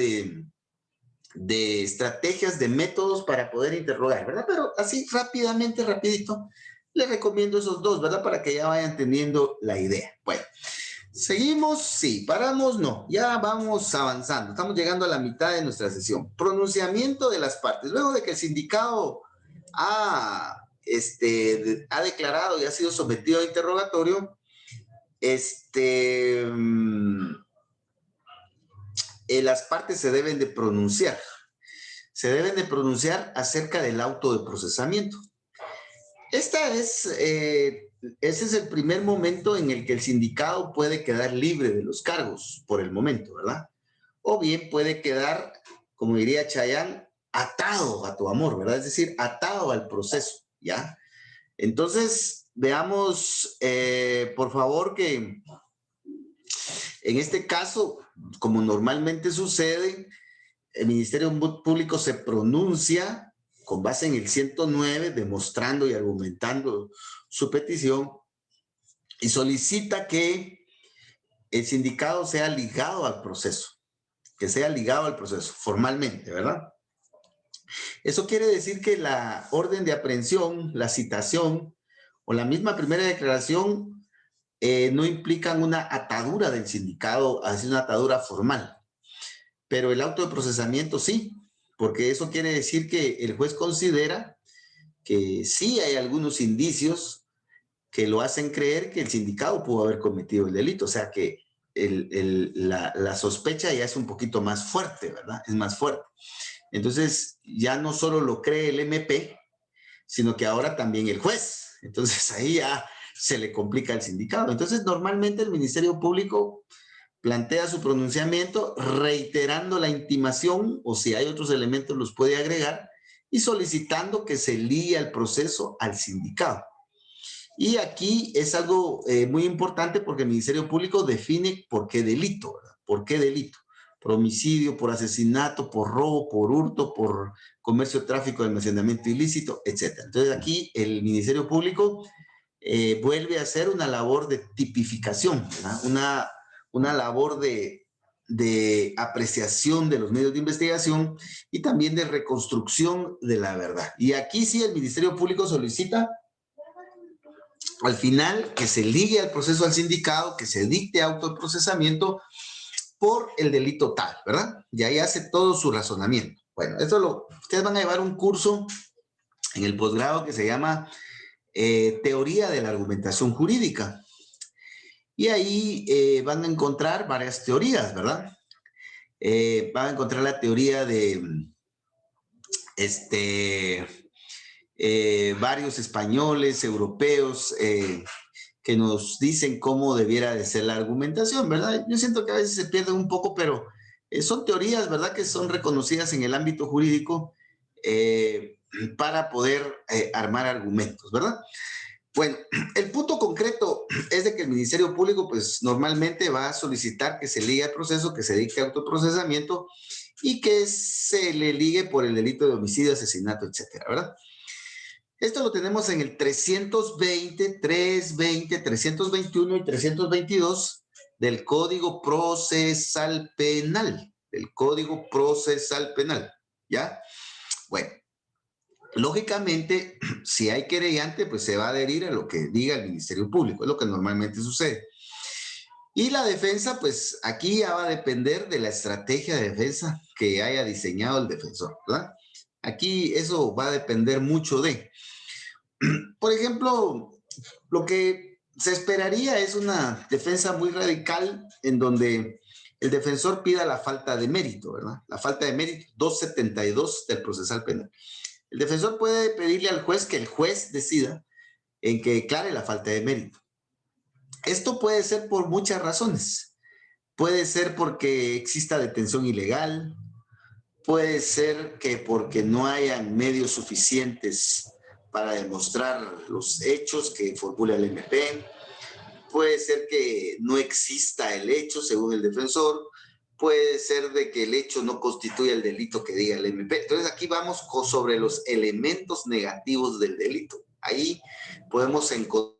de estrategias, de métodos para poder interrogar, ¿verdad? Pero así rápidamente, rapidito, les recomiendo esos dos, ¿verdad? Para que ya vayan teniendo la idea. Bueno, seguimos, sí, paramos, no, ya vamos avanzando, estamos llegando a la mitad de nuestra sesión. Pronunciamiento de las partes. Luego de que el sindicado ha declarado y ha sido sometido a interrogatorio, las partes se deben de pronunciar. Se deben de pronunciar acerca del auto de procesamiento. Ese es el primer momento en el que el sindicado puede quedar libre de los cargos, por el momento, ¿verdad? O bien puede quedar, como diría Chayán, atado a tu amor, ¿verdad? Es decir, atado al proceso, ¿ya? Entonces, veamos, por favor, que en este caso, como normalmente sucede, el Ministerio Público se pronuncia con base en el 109, demostrando y argumentando su petición y solicita que el sindicado sea ligado al proceso, que sea ligado al proceso formalmente, ¿verdad? Eso quiere decir que la orden de aprehensión, la citación o la misma primera declaración no implican una atadura del sindicado, así una atadura formal. Pero el auto de procesamiento sí, porque eso quiere decir que el juez considera que sí hay algunos indicios que lo hacen creer que el sindicado pudo haber cometido el delito, o sea que la sospecha ya es un poquito más fuerte, ¿verdad? Es más fuerte. Entonces ya no solo lo cree el MP, sino que ahora también el juez. Entonces ahí ya se le complica al sindicado. Entonces, normalmente el Ministerio Público plantea su pronunciamiento reiterando la intimación, o si hay otros elementos los puede agregar, y solicitando que se ligue el proceso al sindicado. Y aquí es algo muy importante porque el Ministerio Público define por qué delito, ¿verdad? ¿Por qué delito? Por homicidio, por asesinato, por robo, por hurto, por comercio, tráfico, almacenamiento ilícito, etc. Entonces aquí el Ministerio Público vuelve a hacer una labor de tipificación, ¿verdad? Una labor de apreciación de los medios de investigación y también de reconstrucción de la verdad. Y aquí sí el Ministerio Público solicita al final que se ligue al proceso al sindicado, que se dicte autoprocesamiento por el delito tal, ¿verdad? Y ahí hace todo su razonamiento. Bueno, ustedes van a llevar un curso en el posgrado que se llama Teoría de la Argumentación Jurídica. Y ahí van a encontrar varias teorías, ¿verdad? Van a encontrar la teoría de varios españoles, europeos, que nos dicen cómo debiera de ser la argumentación, ¿verdad? Yo siento que a veces se pierden un poco, pero son teorías, ¿verdad? Que son reconocidas en el ámbito jurídico para poder armar argumentos, ¿verdad? Bueno, el punto concreto es de que el Ministerio Público, pues normalmente va a solicitar que se ligue al proceso, que se dicte autoprocesamiento y que se le ligue por el delito de homicidio, asesinato, etcétera, ¿verdad? Esto lo tenemos en el 320, 320, 321 y 322 del Código Procesal Penal. Del Código Procesal Penal. ¿Ya? Bueno, lógicamente, si hay querellante, pues se va a adherir a lo que diga el Ministerio Público. Es lo que normalmente sucede. Y la defensa, pues aquí ya va a depender de la estrategia de defensa que haya diseñado el defensor, ¿verdad? Aquí eso va a depender mucho de... Por ejemplo, lo que se esperaría es una defensa muy radical en donde el defensor pida la falta de mérito, ¿verdad? La falta de mérito, 272 del procesal penal. El defensor puede pedirle al juez que el juez decida en que declare la falta de mérito. Esto puede ser por muchas razones. Puede ser porque exista detención ilegal, puede ser que porque no hayan medios suficientes para demostrar los hechos que formula el MP, puede ser que no exista el hecho según el defensor, puede ser de que el hecho no constituya el delito que diga el MP. Entonces aquí vamos sobre los elementos negativos del delito. Ahí podemos encontrar...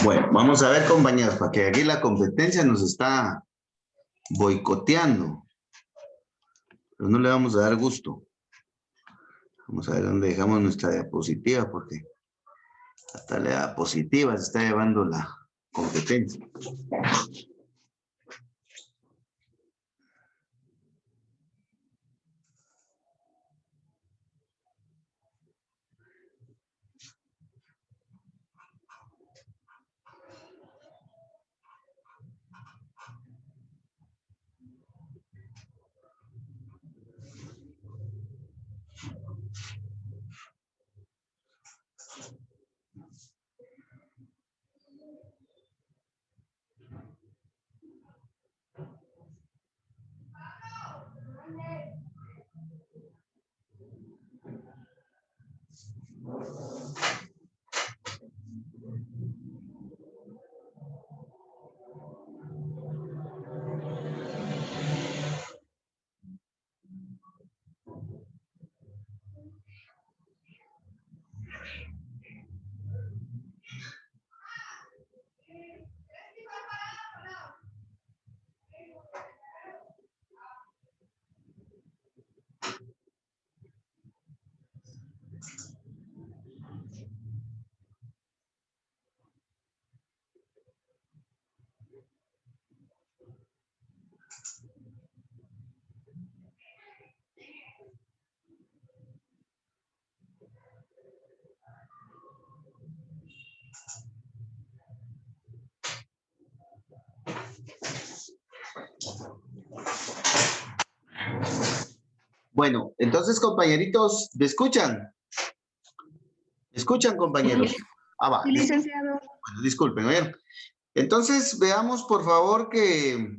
Bueno, vamos a ver, compañeros, para que aquí la competencia nos está boicoteando, pero no le vamos a dar gusto. Vamos a ver dónde dejamos nuestra diapositiva, porque hasta la diapositiva se está llevando la competencia. Bueno, entonces, compañeritos, ¿me escuchan? ¿Me escuchan, compañeros? Ah, va. Sí, licenciado. Bueno, disculpen, ¿oyeron? Entonces, veamos, por favor, que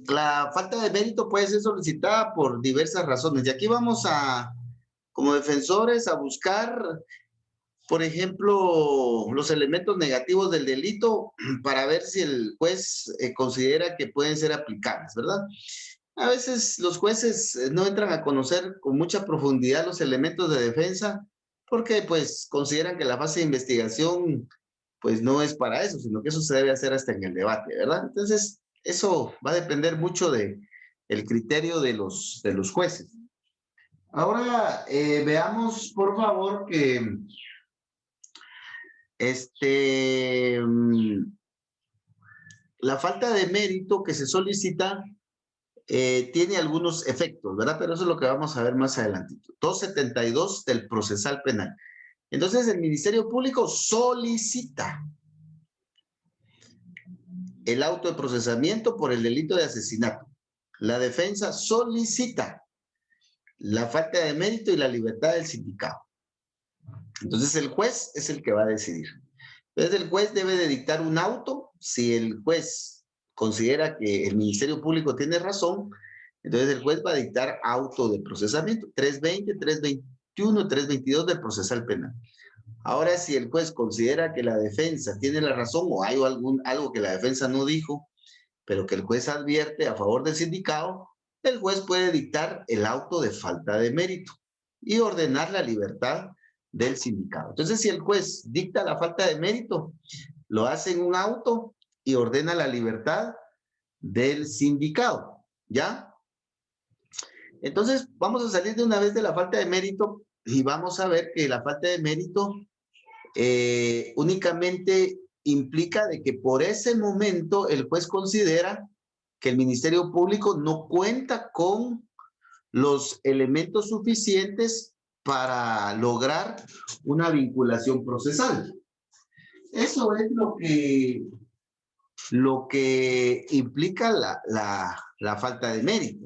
la falta de mérito puede ser solicitada por diversas razones. Y aquí vamos a, como defensores, a buscar, por ejemplo, los elementos negativos del delito para ver si el juez considera que pueden ser aplicables, ¿verdad? A veces los jueces no entran a conocer con mucha profundidad los elementos de defensa porque pues consideran que la fase de investigación pues no es para eso, sino que eso se debe hacer hasta en el debate, ¿verdad? Entonces, eso va a depender mucho de el criterio de los jueces. Ahora, veamos, por favor, que la falta de mérito que se solicita tiene algunos efectos, ¿verdad? Pero eso es lo que vamos a ver más adelante. 272 del procesal penal. Entonces, el Ministerio Público solicita el auto de procesamiento por el delito de asesinato. La defensa solicita la falta de mérito y la libertad del sindicado. Entonces, el juez es el que va a decidir. Entonces, el juez debe de dictar un auto. Si el juez considera que el Ministerio Público tiene razón, entonces el juez va a dictar auto de procesamiento, 320, 321, 322 del procesal penal. Ahora, si el juez considera que la defensa tiene la razón o hay algo que la defensa no dijo, pero que el juez advierte a favor del sindicado, el juez puede dictar el auto de falta de mérito y ordenar la libertad del sindicado. Entonces, si el juez dicta la falta de mérito, lo hace en un auto y ordena la libertad del sindicado, ¿ya? Entonces, vamos a salir de una vez de la falta de mérito y vamos a ver que la falta de mérito únicamente implica de que por ese momento el juez considera que el Ministerio Público no cuenta con los elementos suficientes para lograr una vinculación procesal. Eso es lo que implica la falta de mérito.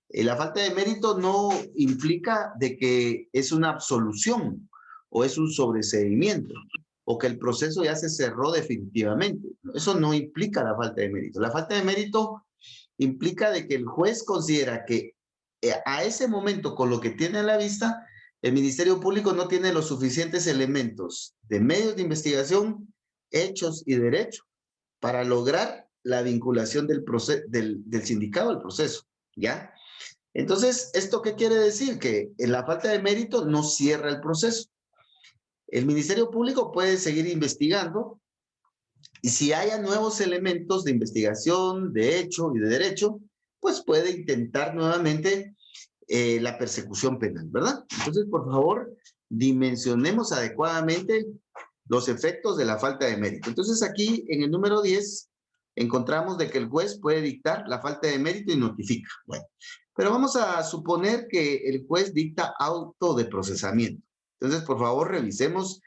La falta de mérito no implica de que es una absolución o es un sobreseimiento o que el proceso ya se cerró definitivamente. Eso no implica la falta de mérito. La falta de mérito implica de que el juez considera que a ese momento, con lo que tiene a la vista, el Ministerio Público no tiene los suficientes elementos de medios de investigación, hechos y derecho para lograr la vinculación del sindicado al proceso, ¿ya? Entonces, ¿esto qué quiere decir? Que en la falta de mérito no cierra el proceso. El Ministerio Público puede seguir investigando y si haya nuevos elementos de investigación, de hecho y de derecho, pues puede intentar nuevamente la persecución penal, ¿verdad? Entonces, por favor, dimensionemos adecuadamente los efectos de la falta de mérito. Entonces, aquí en el número 10 encontramos de que el juez puede dictar la falta de mérito y notifica. Bueno, pero vamos a suponer que el juez dicta auto de procesamiento. Entonces, por favor, revisemos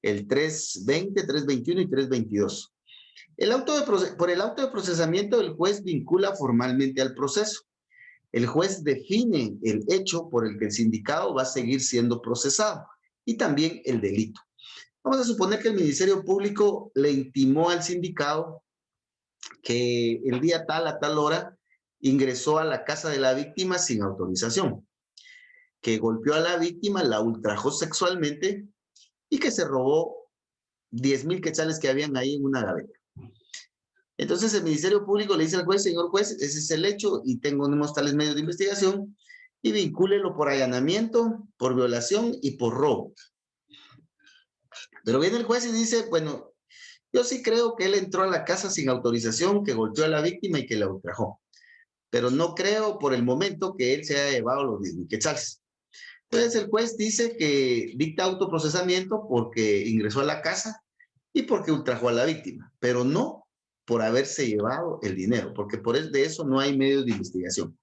el 320, 321 y 322. Por el auto de procesamiento, el juez vincula formalmente al proceso. El juez define el hecho por el que el sindicado va a seguir siendo procesado y también el delito. Vamos a suponer que el Ministerio Público le intimó al sindicado que el día tal a tal hora ingresó a la casa de la víctima sin autorización. que golpeó a la víctima, la ultrajó sexualmente y que se robó 10,000 quetzales que habían ahí en una gaveta. Entonces el Ministerio Público le dice al juez, señor juez, ese es el hecho y tenemos tales medios de investigación y vincúlelo por allanamiento, por violación y por robo. Pero viene el juez y dice, bueno, yo sí creo que él entró a la casa sin autorización, que golpeó a la víctima y que la ultrajó. Pero no creo por el momento que él se haya llevado los 10,000 quetzales. Entonces el juez dice que dicta autoprocesamiento porque ingresó a la casa y porque ultrajó a la víctima, pero no por haberse llevado el dinero, porque de eso no hay medios de investigación.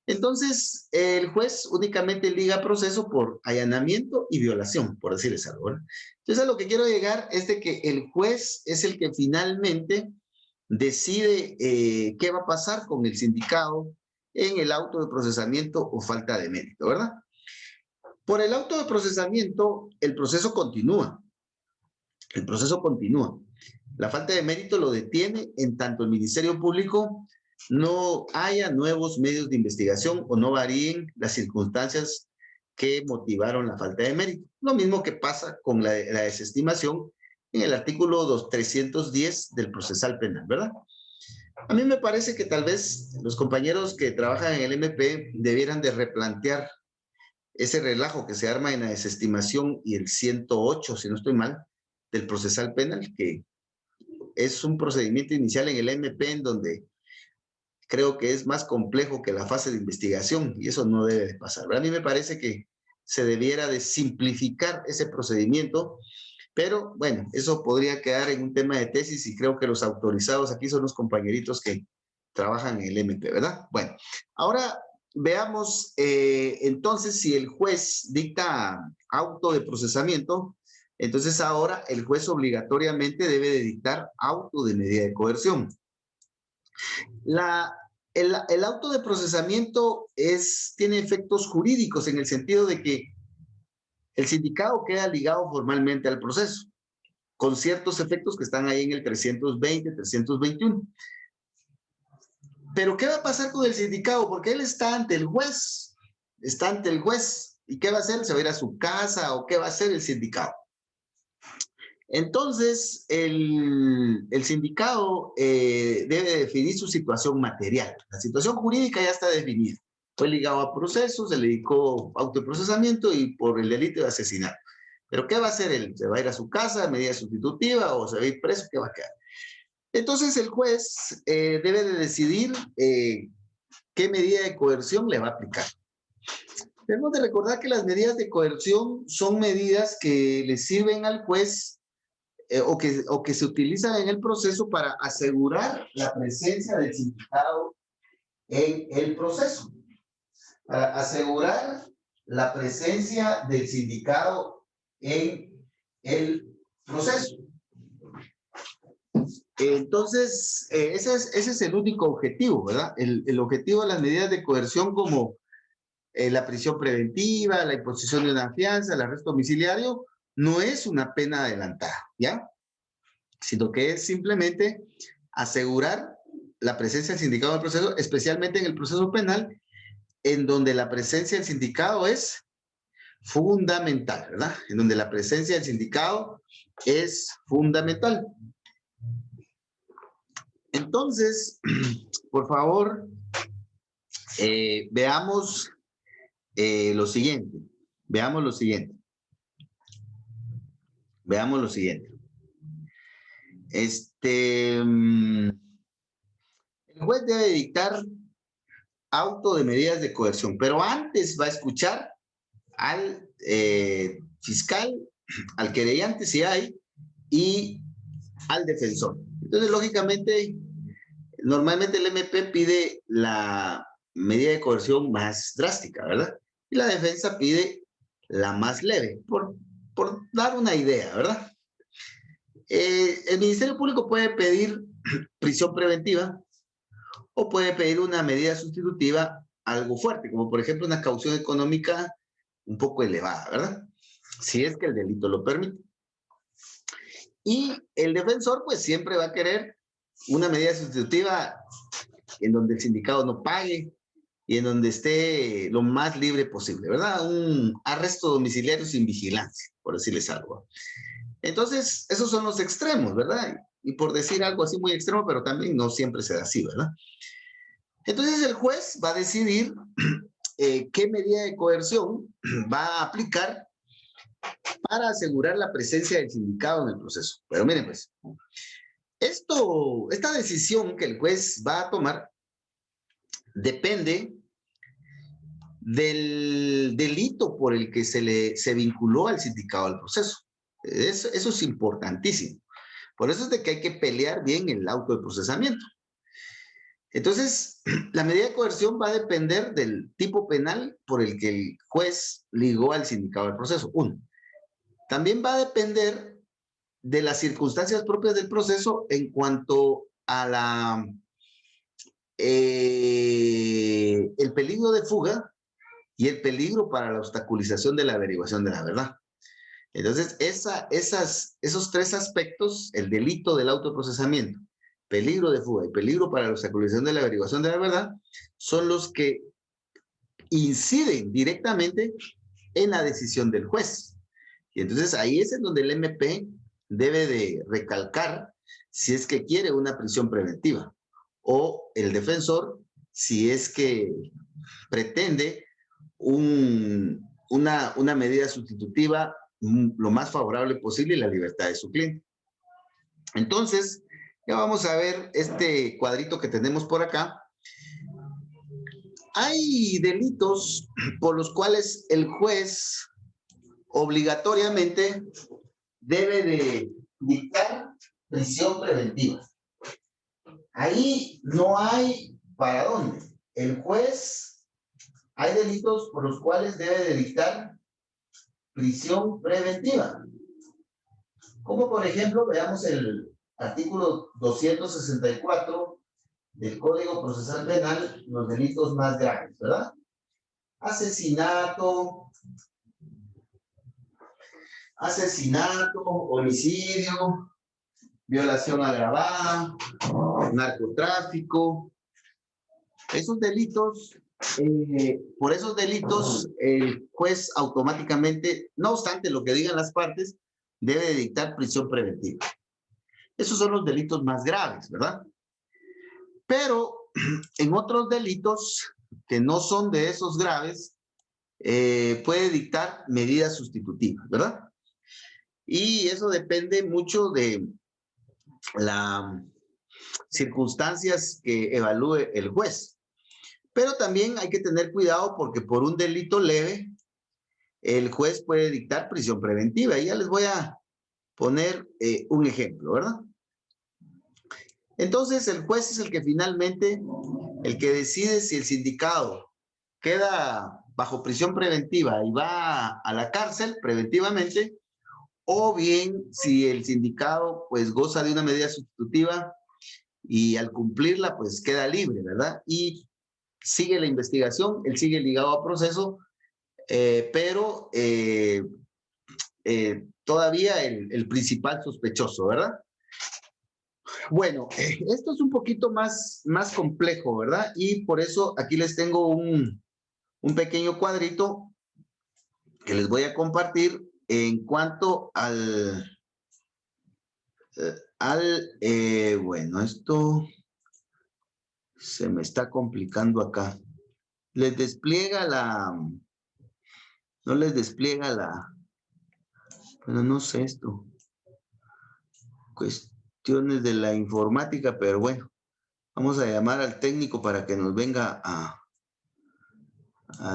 Entonces, el juez únicamente liga proceso por allanamiento y violación, por decirles algo, ¿no? Entonces, a lo que quiero llegar es de que el juez es el que finalmente decide qué va a pasar con el sindicado en el auto de procesamiento o falta de mérito, ¿verdad? Por el auto de procesamiento, el proceso continúa. El proceso continúa. La falta de mérito lo detiene en tanto el Ministerio Público no haya nuevos medios de investigación o no varíen las circunstancias que motivaron la falta de mérito. Lo mismo que pasa con la desestimación en el artículo 310 del procesal penal, ¿verdad? A mí me parece que tal vez los compañeros que trabajan en el MP debieran de replantear ese relajo que se arma en la desestimación y el 108, si no estoy mal, del procesal penal, que es un procedimiento inicial en el MP en donde creo que es más complejo que la fase de investigación y eso no debe de pasar. A mí me parece que se debiera de simplificar ese procedimiento, pero bueno, eso podría quedar en un tema de tesis y creo que los autorizados aquí son los compañeritos que trabajan en el MP, ¿verdad? Bueno, ahora veamos entonces si el juez dicta auto de procesamiento, entonces ahora el juez obligatoriamente debe de dictar auto de medida de coerción. El auto de procesamiento tiene efectos jurídicos en el sentido de que el sindicado queda ligado formalmente al proceso, con ciertos efectos que están ahí en el 320, 321. Pero ¿qué va a pasar con el sindicado? Porque él está ante el juez, está ante el juez. ¿Y qué va a hacer? ¿Se va a ir a su casa o qué va a hacer el sindicado? Entonces, el sindicado debe definir su situación material. La situación jurídica ya está definida. Fue ligado a procesos, se le dedicó autoprocesamiento y por el delito de asesinato. Pero ¿qué va a hacer él? ¿Se va a ir a su casa, medida sustitutiva, o se va a ir preso? ¿Qué va a quedar? Entonces, el juez debe de decidir qué medida de coerción le va a aplicar. Tenemos de recordar que las medidas de coerción son medidas que le sirven al juez o que se utilizan en el proceso para asegurar la presencia del sindicado en el proceso. Para asegurar la presencia del sindicado en el proceso. Entonces, ese es el único objetivo, ¿verdad? El objetivo de las medidas de coerción como la prisión preventiva, la imposición de una fianza, el arresto domiciliario, no es una pena adelantada, ¿ya? Sino que es simplemente asegurar la presencia del sindicado en el proceso, especialmente en el proceso penal, en donde la presencia del sindicado es fundamental, ¿verdad? En donde la presencia del sindicado es fundamental. Entonces, por favor, veamos lo siguiente. Veamos lo siguiente. Veamos lo siguiente. El juez debe dictar auto de medidas de coerción, pero antes va a escuchar al fiscal, al querellante si hay, y al defensor. Entonces, lógicamente, normalmente el MP pide la medida de coerción más drástica, ¿verdad? Y la defensa pide la más leve, por dar una idea, ¿verdad? El Ministerio Público puede pedir prisión preventiva o puede pedir una medida sustitutiva algo fuerte, como por ejemplo una caución económica un poco elevada, ¿verdad? Si es que el delito lo permite. Y el defensor pues siempre va a querer una medida sustitutiva en donde el sindicado no pague y en donde esté lo más libre posible, ¿verdad? Un arresto domiciliario sin vigilancia, por decirles algo. Entonces, esos son los extremos, ¿verdad? Y por decir algo así muy extremo, pero también no siempre se da así, ¿verdad? Entonces, el juez va a decidir qué medida de coerción va a aplicar para asegurar la presencia del sindicado en el proceso. Pero miren, pues, esta decisión que el juez va a tomar depende del delito por el que se vinculó al sindicado al proceso. Eso es importantísimo. Por eso es de que hay que pelear bien el auto de procesamiento. Entonces, la medida de coerción va a depender del tipo penal por el que el juez ligó al sindicado al proceso. Uno. También va a depender de las circunstancias propias del proceso en cuanto a el peligro de fuga y el peligro para la obstaculización de la averiguación de la verdad. Entonces, esos tres aspectos, el delito del autoprocesamiento, peligro de fuga y peligro para la obstaculización de la averiguación de la verdad, son los que inciden directamente en la decisión del juez. Y entonces ahí es en donde el MP debe de recalcar si es que quiere una prisión preventiva, o el defensor si es que pretende una medida sustitutiva lo más favorable posible y la libertad de su cliente. Entonces, ya vamos a ver este cuadrito que tenemos por acá. Hay delitos por los cuales el juez obligatoriamente debe de dictar prisión preventiva. Ahí no hay para dónde. El juez, hay delitos por los cuales debe de dictar prisión preventiva. Como por ejemplo, veamos el artículo 264 del Código Procesal Penal, los delitos más graves, ¿verdad? Asesinato, homicidio, violación agravada, narcotráfico. Esos delitos, por esos delitos, el juez automáticamente, no obstante lo que digan las partes, debe dictar prisión preventiva. Esos son los delitos más graves, ¿verdad? Pero en otros delitos que no son de esos graves, puede dictar medidas sustitutivas, ¿verdad? Y eso depende mucho de las circunstancias que evalúe el juez. Pero también hay que tener cuidado porque por un delito leve, el juez puede dictar prisión preventiva. Y ya les voy a poner un ejemplo, ¿verdad? Entonces, el juez es el que finalmente, el que decide si el sindicado queda bajo prisión preventiva y va a la cárcel preventivamente, o bien si el sindicado pues goza de una medida sustitutiva y al cumplirla pues queda libre, ¿verdad? Y sigue la investigación, él sigue ligado a proceso, pero todavía el principal sospechoso, ¿verdad? Bueno, esto es un poquito más complejo, ¿verdad? Y por eso aquí les tengo un pequeño cuadrito que les voy a compartir en cuanto bueno, esto se me está complicando acá. Les despliega no les despliega bueno, no sé esto. Cuestiones de la informática, pero bueno, vamos a llamar al técnico para que nos venga a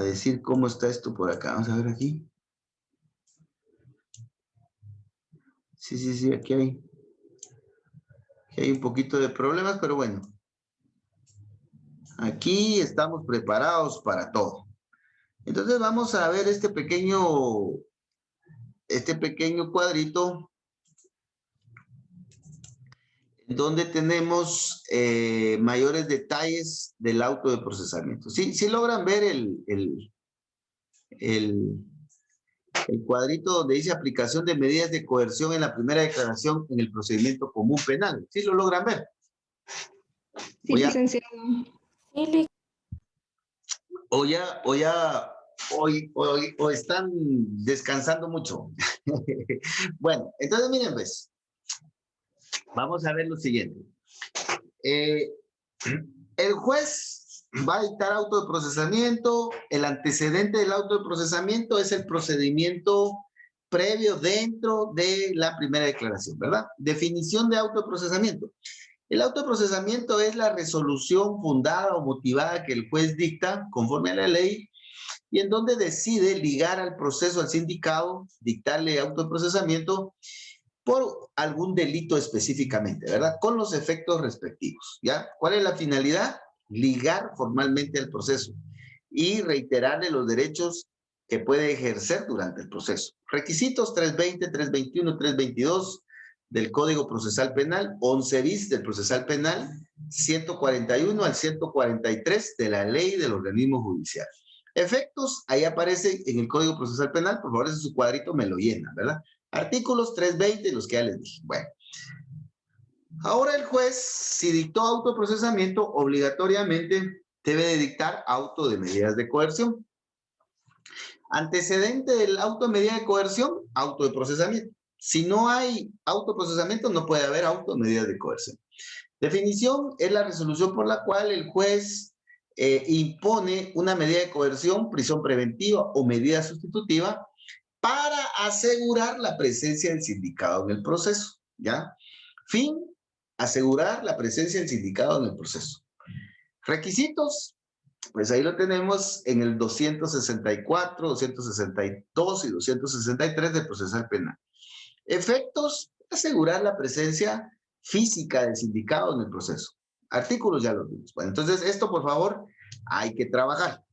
decir cómo está esto por acá. Vamos a ver aquí. Sí, aquí hay un poquito de problemas, pero bueno. Aquí estamos preparados para todo. Entonces vamos a ver este pequeño cuadrito donde tenemos mayores detalles del auto de procesamiento. Sí logran ver el cuadrito donde dice aplicación de medidas de coerción en la primera declaración en el procedimiento común penal. ¿Sí lo logran ver? Sí, licenciado. o están descansando mucho. Bueno, entonces miren pues, vamos a ver lo siguiente. El juez va a dictar auto de procesamiento. El antecedente del auto de procesamiento es el procedimiento previo dentro de la primera declaración, ¿verdad? Definición de auto de procesamiento. El auto de procesamiento es la resolución fundada o motivada que el juez dicta conforme a la ley y en donde decide ligar al proceso al sindicado, dictarle auto de procesamiento por algún delito específicamente, ¿verdad? Con los efectos respectivos, ¿ya? ¿Cuál es la finalidad? Ligar formalmente el proceso y reiterarle los derechos que puede ejercer durante el proceso. Requisitos 320, 321, 322 del Código Procesal Penal, 11 bis del Procesal Penal, 141 al 143 de la Ley del Organismo Judicial. Efectos, ahí aparece en el Código Procesal Penal, por favor, ese es su cuadrito, me lo llena, ¿verdad? Artículos 320, los que ya les dije. Bueno, ahora el juez, si dictó autoprocesamiento, obligatoriamente debe de dictar auto de medidas de coerción. Antecedente del auto de medida de coerción, auto de procesamiento. Si no hay autoprocesamiento, no puede haber auto de medidas de coerción. Definición es la resolución por la cual el juez impone una medida de coerción, prisión preventiva o medida sustitutiva para asegurar la presencia del sindicado en el proceso, ¿ya? Fin, asegurar la presencia del sindicado en el proceso. Requisitos, pues ahí lo tenemos en el 264, 262 y 263 del procesal penal. Efectos, asegurar la presencia física del sindicado en el proceso. Artículos ya los vimos. Bueno, entonces esto, por favor, hay que trabajar.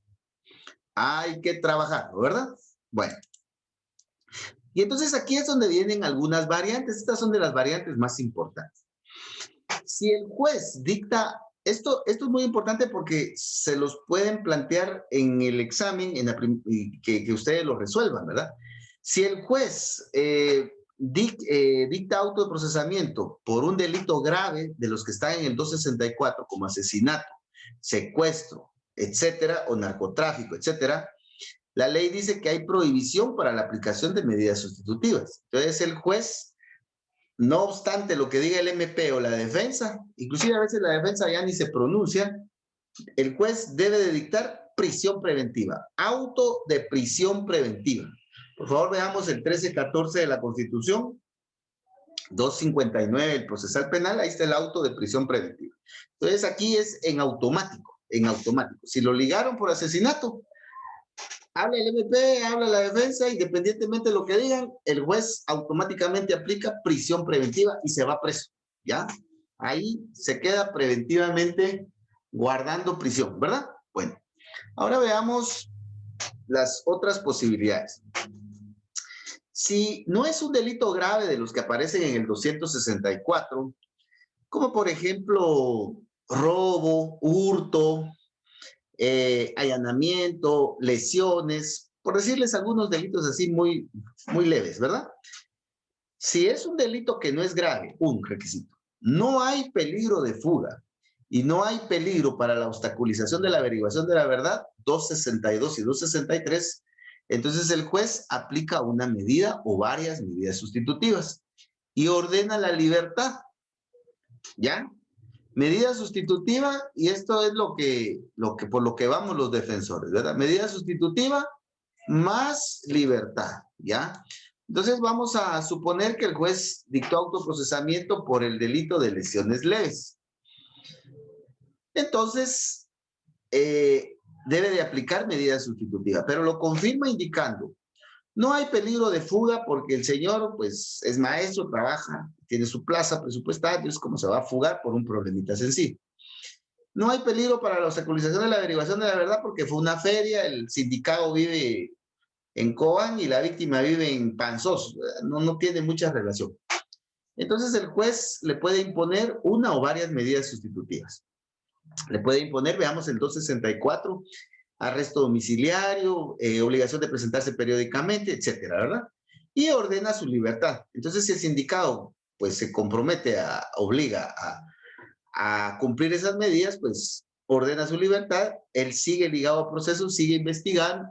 Hay que trabajarlo, ¿verdad? Bueno. Y entonces aquí es donde vienen algunas variantes. Estas son de las variantes más importantes. Si el juez dicta, esto es muy importante porque se los pueden plantear en el examen, que ustedes lo resuelvan, ¿verdad? Si el juez dicta auto de procesamiento por un delito grave de los que están en el 264, como asesinato, secuestro, etcétera, o narcotráfico, etcétera, la ley dice que hay prohibición para la aplicación de medidas sustitutivas. Entonces el juez, no obstante lo que diga el MP o la defensa, inclusive a veces la defensa ya ni se pronuncia, el juez debe de dictar prisión preventiva, auto de prisión preventiva. Por favor, veamos el 1314 de la Constitución, 259 del procesal penal, ahí está el auto de prisión preventiva. Entonces aquí es en automático, en automático. Si lo ligaron por asesinato, habla el MP, habla la defensa, independientemente de lo que digan, el juez automáticamente aplica prisión preventiva y se va preso, ¿ya? Ahí se queda preventivamente guardando prisión, ¿verdad? Bueno, ahora veamos las otras posibilidades. Si no es un delito grave de los que aparecen en el 264, como por ejemplo robo, hurto, allanamiento, lesiones, por decirles algunos delitos así muy leves, ¿verdad? Si es un delito que no es grave, un requisito, no hay peligro de fuga y no hay peligro para la obstaculización de la averiguación de la verdad, 262 y 263, entonces el juez aplica una medida o varias medidas sustitutivas y ordena la libertad, ¿ya? Medida sustitutiva, y esto es por lo que vamos los defensores, ¿verdad? Medida sustitutiva más libertad, ¿ya? Entonces vamos a suponer que el juez dictó autoprocesamiento por el delito de lesiones leves. Entonces, debe de aplicar medida sustitutiva, pero lo confirma indicando, no hay peligro de fuga porque el señor, pues, es maestro, trabaja, tiene su plaza presupuestaria, es como se va a fugar por un problemita sencillo. No hay peligro para la obstaculización de la averiguación de la verdad porque fue una feria, el sindicado vive en Cobán y la víctima vive en Panzós, no tiene mucha relación. Entonces el juez le puede imponer una o varias medidas sustitutivas. Le puede imponer, veamos el 264, arresto domiciliario, obligación de presentarse periódicamente, etcétera, ¿verdad? Y ordena su libertad. Entonces, si el sindicado, pues, se compromete obliga a cumplir esas medidas, pues, ordena su libertad, él sigue ligado a procesos, sigue investigado,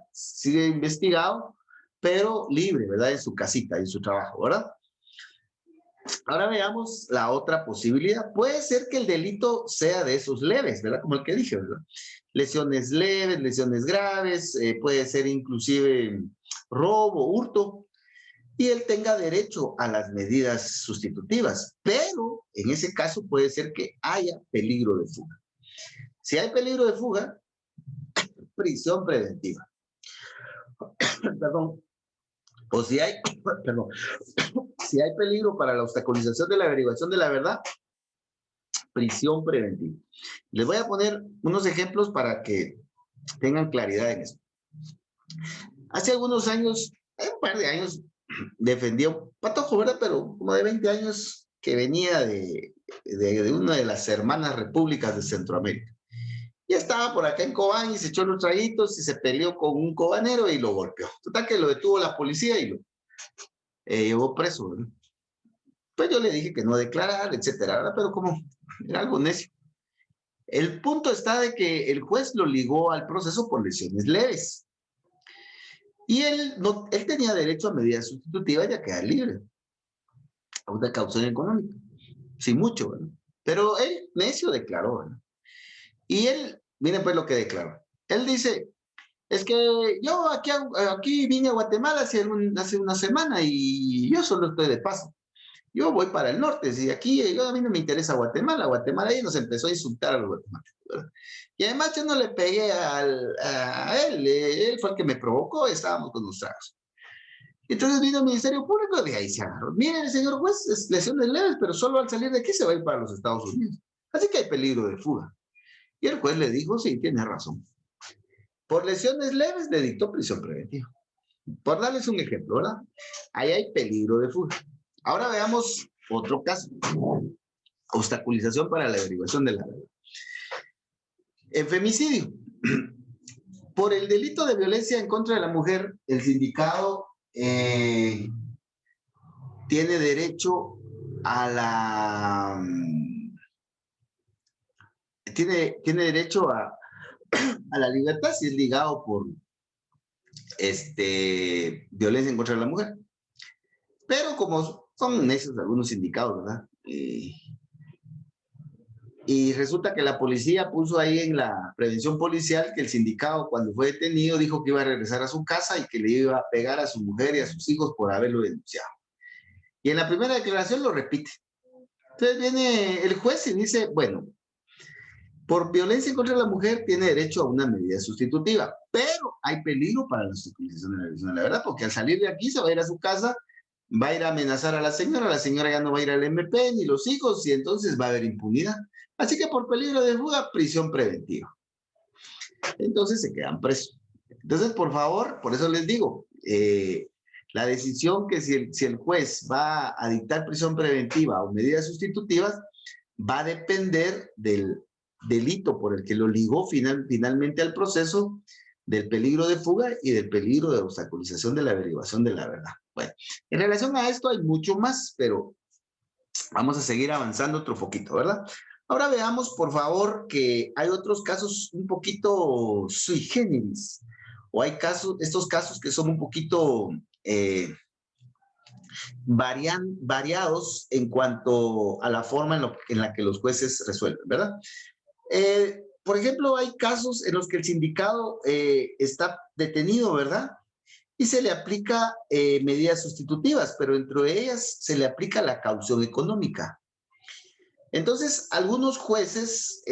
pero libre, ¿verdad? En su casita, en su trabajo, ¿verdad? Ahora veamos la otra posibilidad. Puede ser que el delito sea de esos leves, ¿verdad? Como el que dije, ¿verdad? Lesiones leves, lesiones graves, puede ser inclusive robo, hurto, y él tenga derecho a las medidas sustitutivas. Pero en ese caso puede ser que haya peligro de fuga. Si hay peligro de fuga, prisión preventiva. Perdón. O si hay, perdón, si hay peligro para la obstaculización de la averiguación de la verdad, prisión preventiva. Les voy a poner unos ejemplos para que tengan claridad en esto. Hace algunos años, un par de años, defendía un patojo, ¿verdad? Pero como de 20 años que venía de una de las hermanas repúblicas de Centroamérica. Ya estaba por acá en Cobán y se echó los traguitos y se peleó con un cobanero y lo golpeó. Total que lo detuvo la policía y lo llevó preso, ¿verdad? Pues yo le dije que no declarara, etcétera, ¿verdad? Pero como era algo necio. El punto está de que el juez lo ligó al proceso por lesiones leves. Y él tenía derecho a medidas sustitutivas y a quedar libre, a una caución económica, sin mucho, ¿verdad? Pero él necio declaró, ¿verdad? Y él, miren pues lo que declaró. Él dice, es que yo aquí vine a Guatemala hace una semana y yo solo estoy de paso. Yo voy para el norte, si aquí a mí no me interesa Guatemala, Guatemala ahí nos empezó a insultar a los guatemaltecos, ¿verdad? Y además yo no le pegué a él fue el que me provocó, estábamos con los tragos. Entonces vino el Ministerio Público y de ahí se agarró. Miren, señor juez, es lesiones leves, pero solo al salir de aquí se va a ir para los Estados Unidos. Así que hay peligro de fuga. Y el juez le dijo, sí, tiene razón. Por lesiones leves le dictó prisión preventiva. Por darles un ejemplo, ¿verdad? Ahí hay peligro de fuga. Ahora veamos otro caso. Obstaculización para la averiguación de la verdad. En femicidio. Por el delito de violencia en contra de la mujer, el sindicato tiene derecho a la... tiene derecho a la libertad si es ligado por violencia en contra de la mujer. Pero como son necios algunos sindicatos, ¿verdad? Y resulta que la policía puso ahí en la prevención policial que el sindicato cuando fue detenido dijo que iba a regresar a su casa y que le iba a pegar a su mujer y a sus hijos por haberlo denunciado. Y en la primera declaración lo repite. Entonces viene el juez y dice, bueno, por violencia en contra de la mujer tiene derecho a una medida sustitutiva, pero hay peligro para la obstaculización de la verdad, porque al salir de aquí se va a ir a su casa, va a ir a amenazar a la señora ya no va a ir al MP ni los hijos y entonces va a haber impunidad. Así que por peligro de fuga, prisión preventiva. Entonces se quedan presos. Entonces, por favor, por eso les digo, la decisión que si el juez va a dictar prisión preventiva o medidas sustitutivas, va a depender del delito por el que lo ligó finalmente al proceso, del peligro de fuga y del peligro de obstaculización de la averiguación de la verdad. Bueno, en relación a esto hay mucho más, pero vamos a seguir avanzando otro poquito, ¿verdad? Ahora veamos, por favor, que hay otros casos un poquito sui generis, o hay estos casos que son un poquito variados en cuanto a la forma en la que los jueces resuelven, ¿verdad? Por ejemplo, hay casos en los que el sindicato está detenido, ¿verdad? Y se le aplica medidas sustitutivas, pero entre ellas se le aplica la caución económica. Entonces, algunos jueces,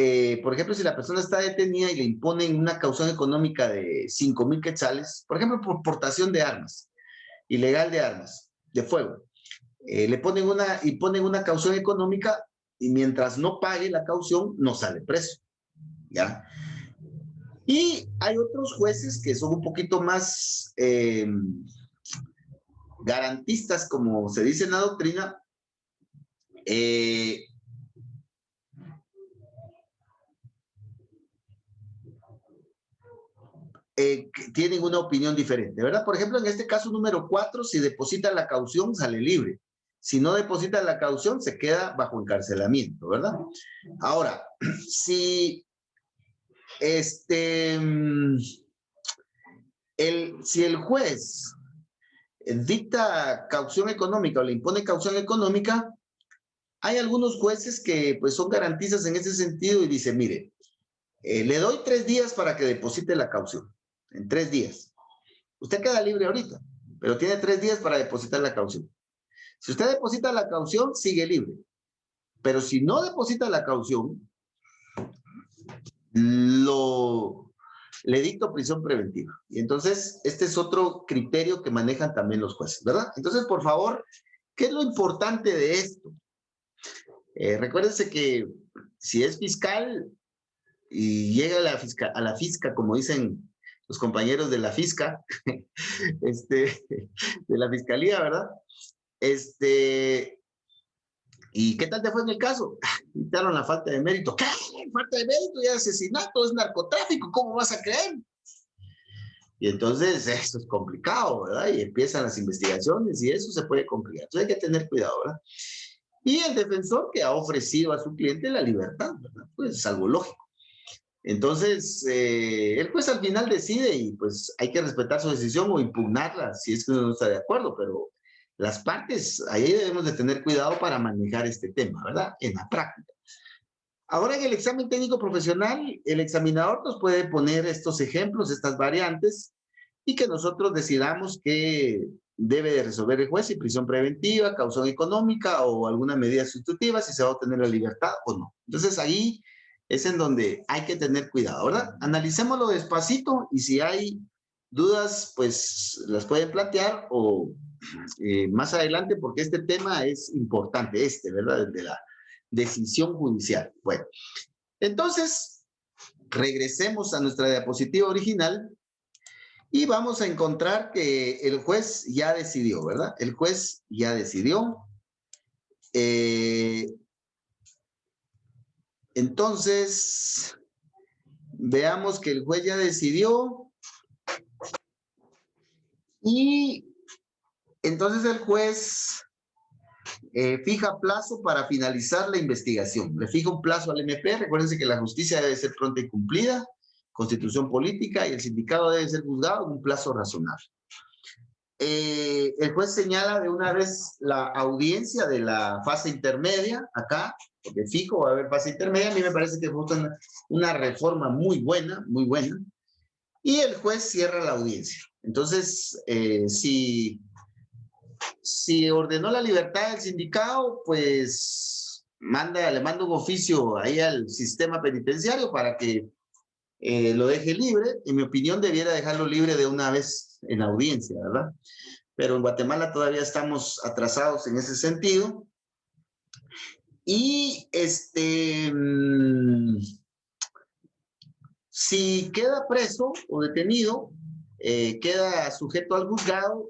por ejemplo, si la persona está detenida y le imponen una caución económica de 5,000 quetzales, por ejemplo, por portación de armas, ilegal de armas, de fuego, le ponen una caución económica y mientras no pague la caución, no sale preso, ¿ya? Y hay otros jueces que son un poquito más garantistas, como se dice en la doctrina, tienen una opinión diferente, ¿verdad? Por ejemplo, en este caso número 4, si deposita la caución, sale libre. Si no deposita la caución, se queda bajo encarcelamiento, ¿verdad? Ahora, si Si el juez dicta caución económica o le impone caución económica, hay algunos jueces que pues son garantistas en ese sentido y dicen, mire, le doy 3 días para que deposite la caución. En 3 días. Usted queda libre ahorita, pero tiene 3 días para depositar la caución. Si usted deposita la caución, sigue libre. Pero si no deposita la caución, le dicto prisión preventiva. Y entonces, este es otro criterio que manejan también los jueces, ¿verdad? Entonces, por favor, ¿qué es lo importante de esto? Recuérdense que si es fiscal y llega a la fisca, como dicen los compañeros de la fisca, de la fiscalía, ¿verdad? ¿Y qué tal te fue en el caso? Quitaron la falta de mérito. ¿Qué? Falta de mérito y asesinato, es narcotráfico, ¿cómo vas a creer? Y entonces eso es complicado, ¿verdad? Y empiezan las investigaciones y eso se puede complicar. Entonces hay que tener cuidado, ¿verdad? Y el defensor que ha ofrecido a su cliente la libertad, ¿verdad? Pues es algo lógico. Entonces, el juez al final decide y pues hay que respetar su decisión o impugnarla si es que uno no está de acuerdo, pero las partes, ahí debemos de tener cuidado para manejar este tema, ¿verdad? En la práctica. Ahora en el examen técnico profesional, el examinador nos puede poner estos ejemplos, estas variantes, y que nosotros decidamos que debe de resolver el juez, si prisión preventiva, caución económica o alguna medida sustitutiva, si se va a obtener la libertad o no. Entonces ahí es en donde hay que tener cuidado, ¿verdad? Analicémoslo despacito y si hay dudas, pues las pueden plantear o más adelante, porque este tema es importante, ¿verdad? De la decisión judicial. Bueno, entonces, regresemos a nuestra diapositiva original y vamos a encontrar que el juez ya decidió, ¿verdad? El juez ya decidió. Entonces, veamos que el juez ya decidió y entonces el juez fija plazo para finalizar la investigación. Le fija un plazo al MP. Recuérdense que la justicia debe ser pronta y cumplida, constitución política, y el sindicado debe ser juzgado en un plazo razonable. El juez señala de una vez la audiencia de la fase intermedia, acá, porque fijo va a haber fase intermedia. A mí me parece que fue una reforma muy buena, y el juez cierra la audiencia. Entonces, si ordenó la libertad del sindicado, pues le manda un oficio ahí al sistema penitenciario para que lo deje libre. En mi opinión, debiera dejarlo libre de una vez en la audiencia, ¿verdad? Pero en Guatemala todavía estamos atrasados en ese sentido. Y si queda preso o detenido, queda sujeto al juzgado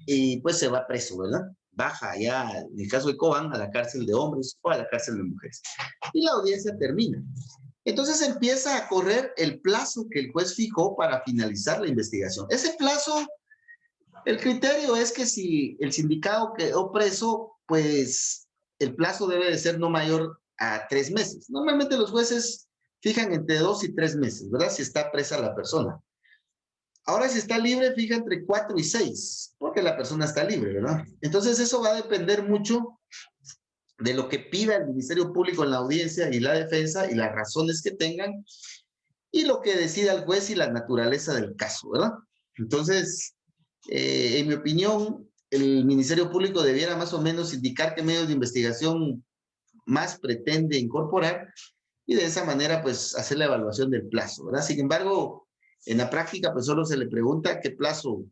y pues se va preso, ¿verdad? Baja ya, en el caso de Cobán, a la cárcel de hombres o a la cárcel de mujeres. Y la audiencia termina. Entonces empieza a correr el plazo que el juez fijó para finalizar la investigación. Ese plazo, el criterio es que si el sindicado quedó preso, pues el plazo debe de ser no mayor a 3 meses. Normalmente los jueces fijan entre 2 y 3 meses, ¿verdad? Si está presa la persona. Ahora, si está libre, fija entre 4 y 6, porque la persona está libre, ¿verdad? Entonces, eso va a depender mucho de lo que pida el Ministerio Público en la audiencia y la defensa y las razones que tengan y lo que decida el juez y la naturaleza del caso, ¿verdad? Entonces, en mi opinión, el Ministerio Público debiera más o menos indicar qué medios de investigación más pretende incorporar y de esa manera, pues, hacer la evaluación del plazo, ¿verdad? Sin embargo, en la práctica, pues, solo se le pregunta qué plazo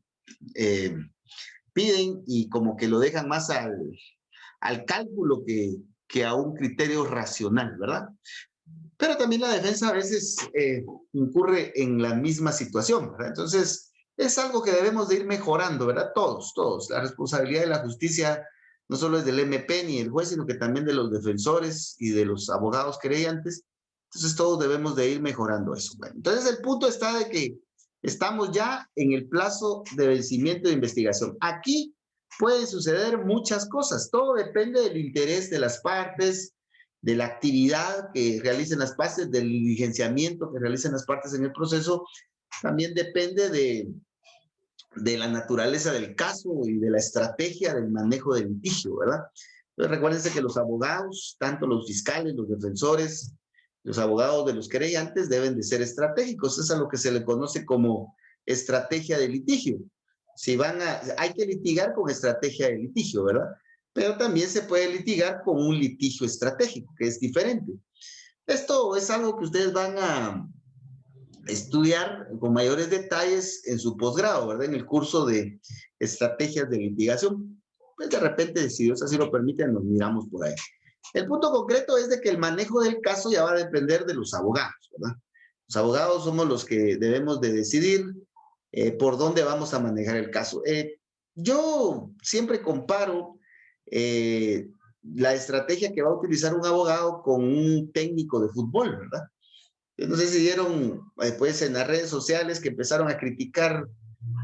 piden y como que lo dejan más al cálculo que a un criterio racional, ¿verdad? Pero también la defensa a veces incurre en la misma situación, ¿verdad? Entonces, es algo que debemos de ir mejorando, ¿verdad? Todos. La responsabilidad de la justicia no solo es del MP ni del juez, sino que también de los defensores y de los abogados querellantes. Entonces, todos debemos de ir mejorando eso. Bueno, entonces, el punto está de que estamos ya en el plazo de vencimiento de investigación. Aquí pueden suceder muchas cosas. Todo depende del interés de las partes, de la actividad que realicen las partes, del diligenciamiento que realicen las partes en el proceso, también depende de la naturaleza del caso y de la estrategia del manejo del litigio, ¿verdad? Entonces recuérdense que los abogados, tanto los fiscales, los defensores, los abogados de los querellantes deben de ser estratégicos. Eso es a lo que se le conoce como estrategia de litigio. Si hay que litigar con estrategia de litigio, ¿verdad? Pero también se puede litigar con un litigio estratégico, que es diferente. Esto es algo que ustedes van a estudiar con mayores detalles en su posgrado, ¿verdad? En el curso de estrategias de litigación. Pues de repente, si Dios así lo permite, nos miramos por ahí. El punto concreto es de que el manejo del caso ya va a depender de los abogados, ¿verdad? Los abogados somos los que debemos de decidir por dónde vamos a manejar el caso. Yo siempre comparo la estrategia que va a utilizar un abogado con un técnico de fútbol, ¿verdad? No sé si vieron pues en las redes sociales que empezaron a criticar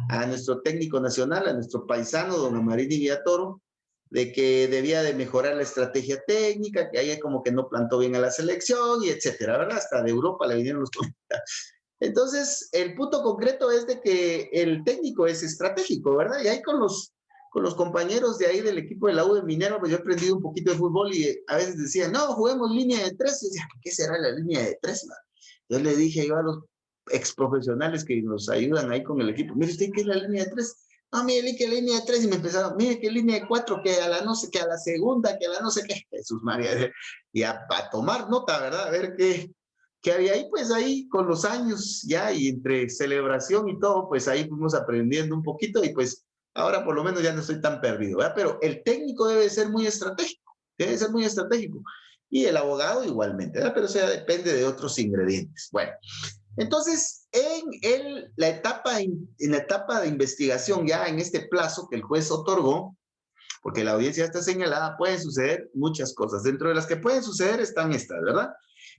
a nuestro técnico nacional, a nuestro paisano, don Amarini Villatoro, de que debía de mejorar la estrategia técnica, que ahí como que no plantó bien a la selección y etcétera, ¿verdad? Hasta de Europa le vinieron los comentarios. Entonces, el punto concreto es de que el técnico es estratégico, ¿verdad? Y ahí con los compañeros de ahí del equipo de la U de Minero, pues yo he aprendido un poquito de fútbol y a veces decían, no, juguemos línea de tres. Y decía, ¿qué será la línea de tres, man? Yo le dije yo a los ex profesionales que nos ayudan ahí con el equipo, mire usted, ¿qué es la línea de tres? No, mire, que línea de tres, y me empezaron, mire, que línea de cuatro, que a la no sé, que a la segunda, que a la no sé qué, Jesús María, y para tomar nota, ¿verdad? A ver qué había ahí, pues ahí con los años ya, y entre celebración y todo, pues ahí fuimos aprendiendo un poquito, y pues ahora por lo menos ya no estoy tan perdido, ¿verdad? Pero el técnico debe ser muy estratégico, debe ser muy estratégico, y el abogado igualmente, ¿verdad? Pero eso ya depende de otros ingredientes. Bueno, entonces, en la etapa de investigación, ya en este plazo que el juez otorgó, porque la audiencia está señalada, pueden suceder muchas cosas. Dentro de las que pueden suceder están estas, ¿verdad?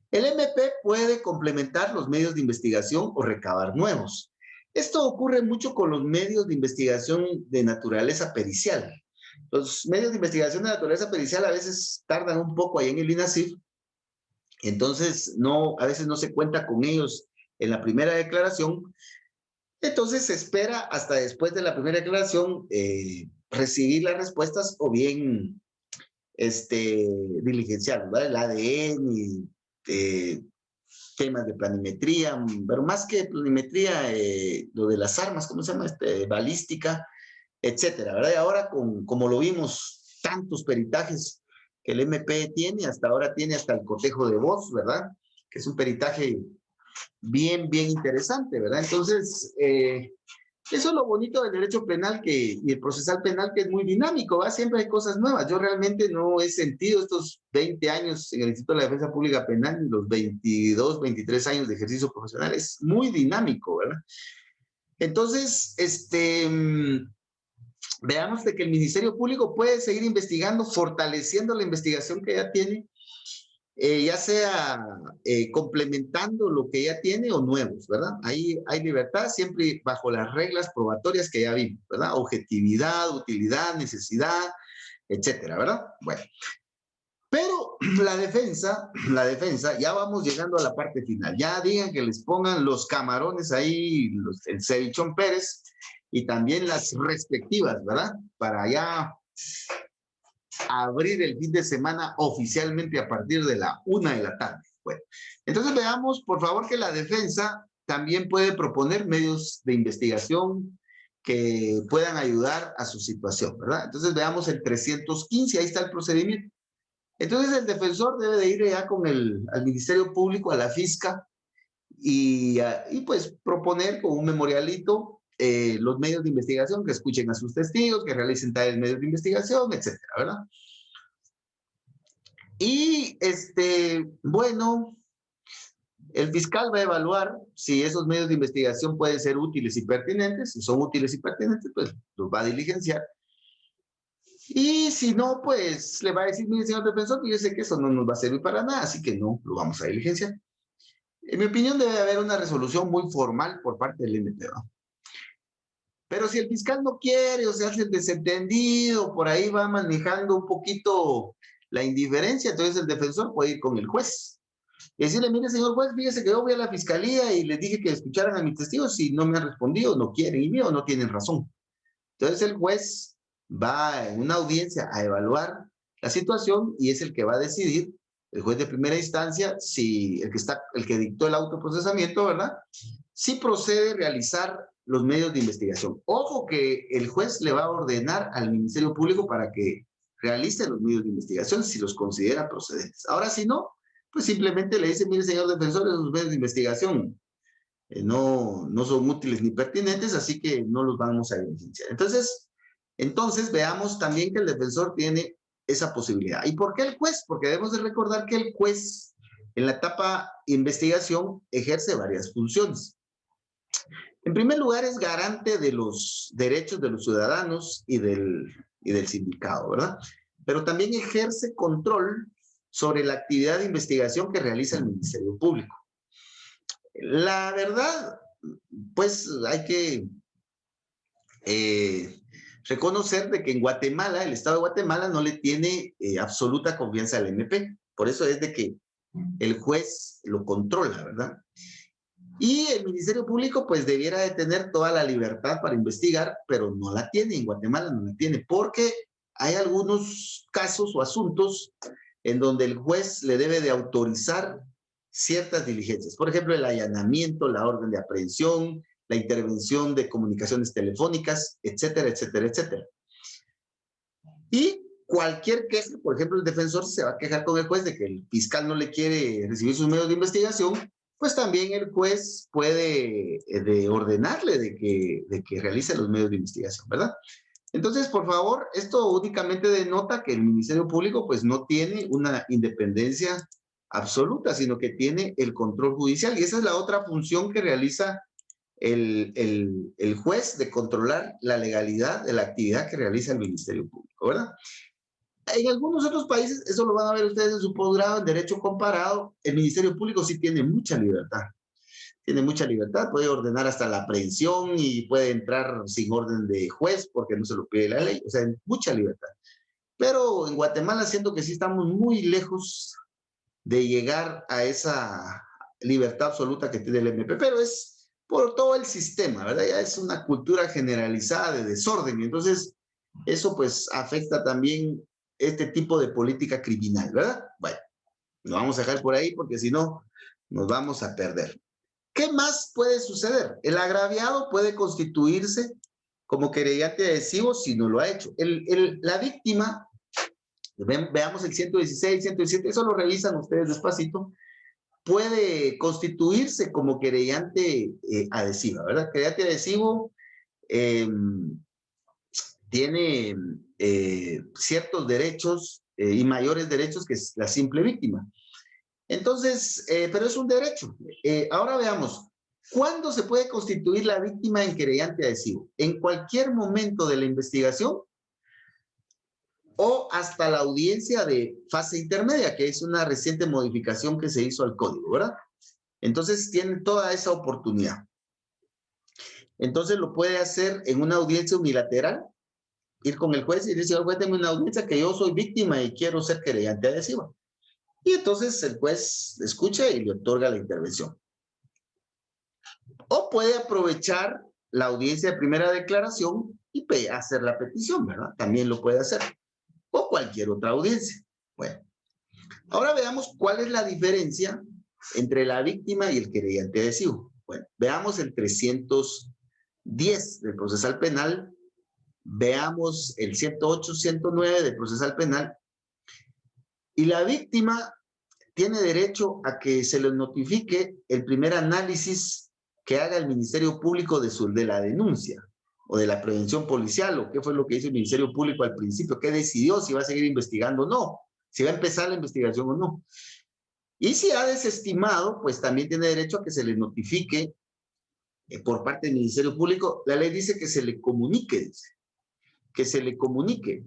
El MP puede complementar los medios de investigación o recabar nuevos. Esto ocurre mucho con los medios de investigación de naturaleza pericial. Los medios de investigación de naturaleza pericial a veces tardan un poco ahí en el INASIF, entonces a veces no se cuenta con ellos en la primera declaración, entonces se espera hasta después de la primera declaración recibir las respuestas o bien diligenciar, ¿verdad? El ADN, temas de planimetría, pero más que planimetría, lo de las armas, ¿cómo se llama? Balística, etcétera, ¿verdad? Y ahora, como lo vimos, tantos peritajes que el MP tiene, hasta ahora tiene hasta el cotejo de voz, ¿verdad? Que es un peritaje bien, bien interesante, ¿verdad? Entonces, eso es lo bonito del derecho penal y el procesal penal, que es muy dinámico, ¿va? Siempre hay cosas nuevas. Yo realmente no he sentido estos 20 años en el Instituto de la Defensa Pública Penal, y los 22, 23 años de ejercicio profesional, es muy dinámico, ¿verdad? Entonces, veamos de que el Ministerio Público puede seguir investigando, fortaleciendo la investigación que ya tiene, ya sea complementando lo que ya tiene o nuevos, ¿verdad? Ahí hay libertad siempre bajo las reglas probatorias que ya vimos, ¿verdad? Objetividad, utilidad, necesidad, etcétera, ¿verdad? Bueno, pero la defensa, ya vamos llegando a la parte final. Ya digan que les pongan los camarones ahí, el cevichón Pérez, y también las respectivas, ¿verdad? Para ya abrir el fin de semana oficialmente a partir de la 1 de la tarde. Bueno, entonces veamos, por favor, que la defensa también puede proponer medios de investigación que puedan ayudar a su situación, ¿verdad? Entonces veamos el 315, ahí está el procedimiento. Entonces el defensor debe de ir ya al Ministerio Público, a la fisca, y pues proponer con un memorialito los medios de investigación, que escuchen a sus testigos, que realicen tales medios de investigación, etcétera, ¿verdad? Y bueno, el fiscal va a evaluar si esos medios de investigación pueden ser útiles y pertinentes. Si son útiles y pertinentes, pues los va a diligenciar. Y si no, pues le va a decir, mire, señor defensor, yo sé que eso no nos va a servir para nada, así que no lo vamos a diligenciar. En mi opinión, debe haber una resolución muy formal por parte del MP, ¿no? Pero si el fiscal no quiere o se hace el desentendido, por ahí va manejando un poquito la indiferencia, entonces el defensor puede ir con el juez y decirle, mire, señor juez, fíjese que yo voy a la fiscalía y les dije que escucharan a mis testigos y no me han respondido, no quieren y o no tienen razón. Entonces el juez va en una audiencia a evaluar la situación y es el que va a decidir, el juez de primera instancia, si el que dictó el autoprocesamiento, ¿verdad? Si procede a realizar los medios de investigación. Ojo que el juez le va a ordenar al Ministerio Público para que realice los medios de investigación si los considera procedentes. Ahora, si no, pues simplemente le dice, mire, señor defensor, esos medios de investigación no son útiles ni pertinentes, así que no los vamos a diligenciar. Entonces veamos también que el defensor tiene esa posibilidad. ¿Y por qué el juez? Porque debemos de recordar que el juez en la etapa investigación ejerce varias funciones. En primer lugar, es garante de los derechos de los ciudadanos y del sindicado, ¿verdad? Pero también ejerce control sobre la actividad de investigación que realiza el Ministerio Público. La verdad, pues hay que reconocer de que en Guatemala, el Estado de Guatemala no le tiene absoluta confianza al MP. Por eso es de que el juez lo controla, ¿verdad? Y el Ministerio Público pues debiera de tener toda la libertad para investigar, pero no la tiene, en Guatemala no la tiene, porque hay algunos casos o asuntos en donde el juez le debe de autorizar ciertas diligencias. Por ejemplo, el allanamiento, la orden de aprehensión, la intervención de comunicaciones telefónicas, etcétera, etcétera, etcétera. Y cualquier queja, por ejemplo, el defensor se va a quejar con el juez de que el fiscal no le quiere recibir sus medios de investigación, pues también el juez puede ordenarle de que realice los medios de investigación, ¿verdad? Entonces, por favor, esto únicamente denota que el Ministerio Público pues no tiene una independencia absoluta, sino que tiene el control judicial. Y esa es la otra función que realiza el juez, de controlar la legalidad de la actividad que realiza el Ministerio Público, ¿verdad? En algunos otros países, eso lo van a ver ustedes en su posgrado en Derecho Comparado, el Ministerio Público sí tiene mucha libertad. Tiene mucha libertad, puede ordenar hasta la aprehensión y puede entrar sin orden de juez porque no se lo pide la ley, o sea, mucha libertad. Pero en Guatemala siento que sí estamos muy lejos de llegar a esa libertad absoluta que tiene el MP, pero es por todo el sistema, ¿verdad? Ya es una cultura generalizada de desorden, y entonces eso pues afecta también este tipo de política criminal, ¿verdad? Bueno, lo vamos a dejar por ahí porque si no nos vamos a perder. ¿Qué más puede suceder? El agraviado puede constituirse como querellante adhesivo si no lo ha hecho. La víctima, veamos el 116, 117, eso lo revisan ustedes despacito, puede constituirse como querellante adhesiva, ¿verdad? Querellante adhesivo tiene ciertos derechos y mayores derechos que la simple víctima. Entonces, pero es un derecho. Ahora veamos, ¿cuándo se puede constituir la víctima en querellante adhesivo? En cualquier momento de la investigación o hasta la audiencia de fase intermedia, que es una reciente modificación que se hizo al código, ¿verdad? Entonces, tiene toda esa oportunidad. Entonces, lo puede hacer en una audiencia unilateral, ir con el juez y decir, señor juez, tengo una audiencia que yo soy víctima y quiero ser querellante adhesiva. Y entonces el juez escucha y le otorga la intervención. O puede aprovechar la audiencia de primera declaración y hacer la petición, ¿verdad? También lo puede hacer. O cualquier otra audiencia. Bueno, ahora veamos cuál es la diferencia entre la víctima y el querellante adhesivo. Bueno, veamos el 310 del procesal penal, veamos el 108, 109 del procesal penal. Y la víctima tiene derecho a que se le notifique el primer análisis que haga el Ministerio Público de la denuncia o de la prevención policial, o qué fue lo que hizo el Ministerio Público al principio, qué decidió, si va a seguir investigando o no, si va a empezar la investigación o no. Y si ha desestimado, pues también tiene derecho a que se le notifique por parte del Ministerio Público. La ley dice que se le comunique, dice, que se le comunique.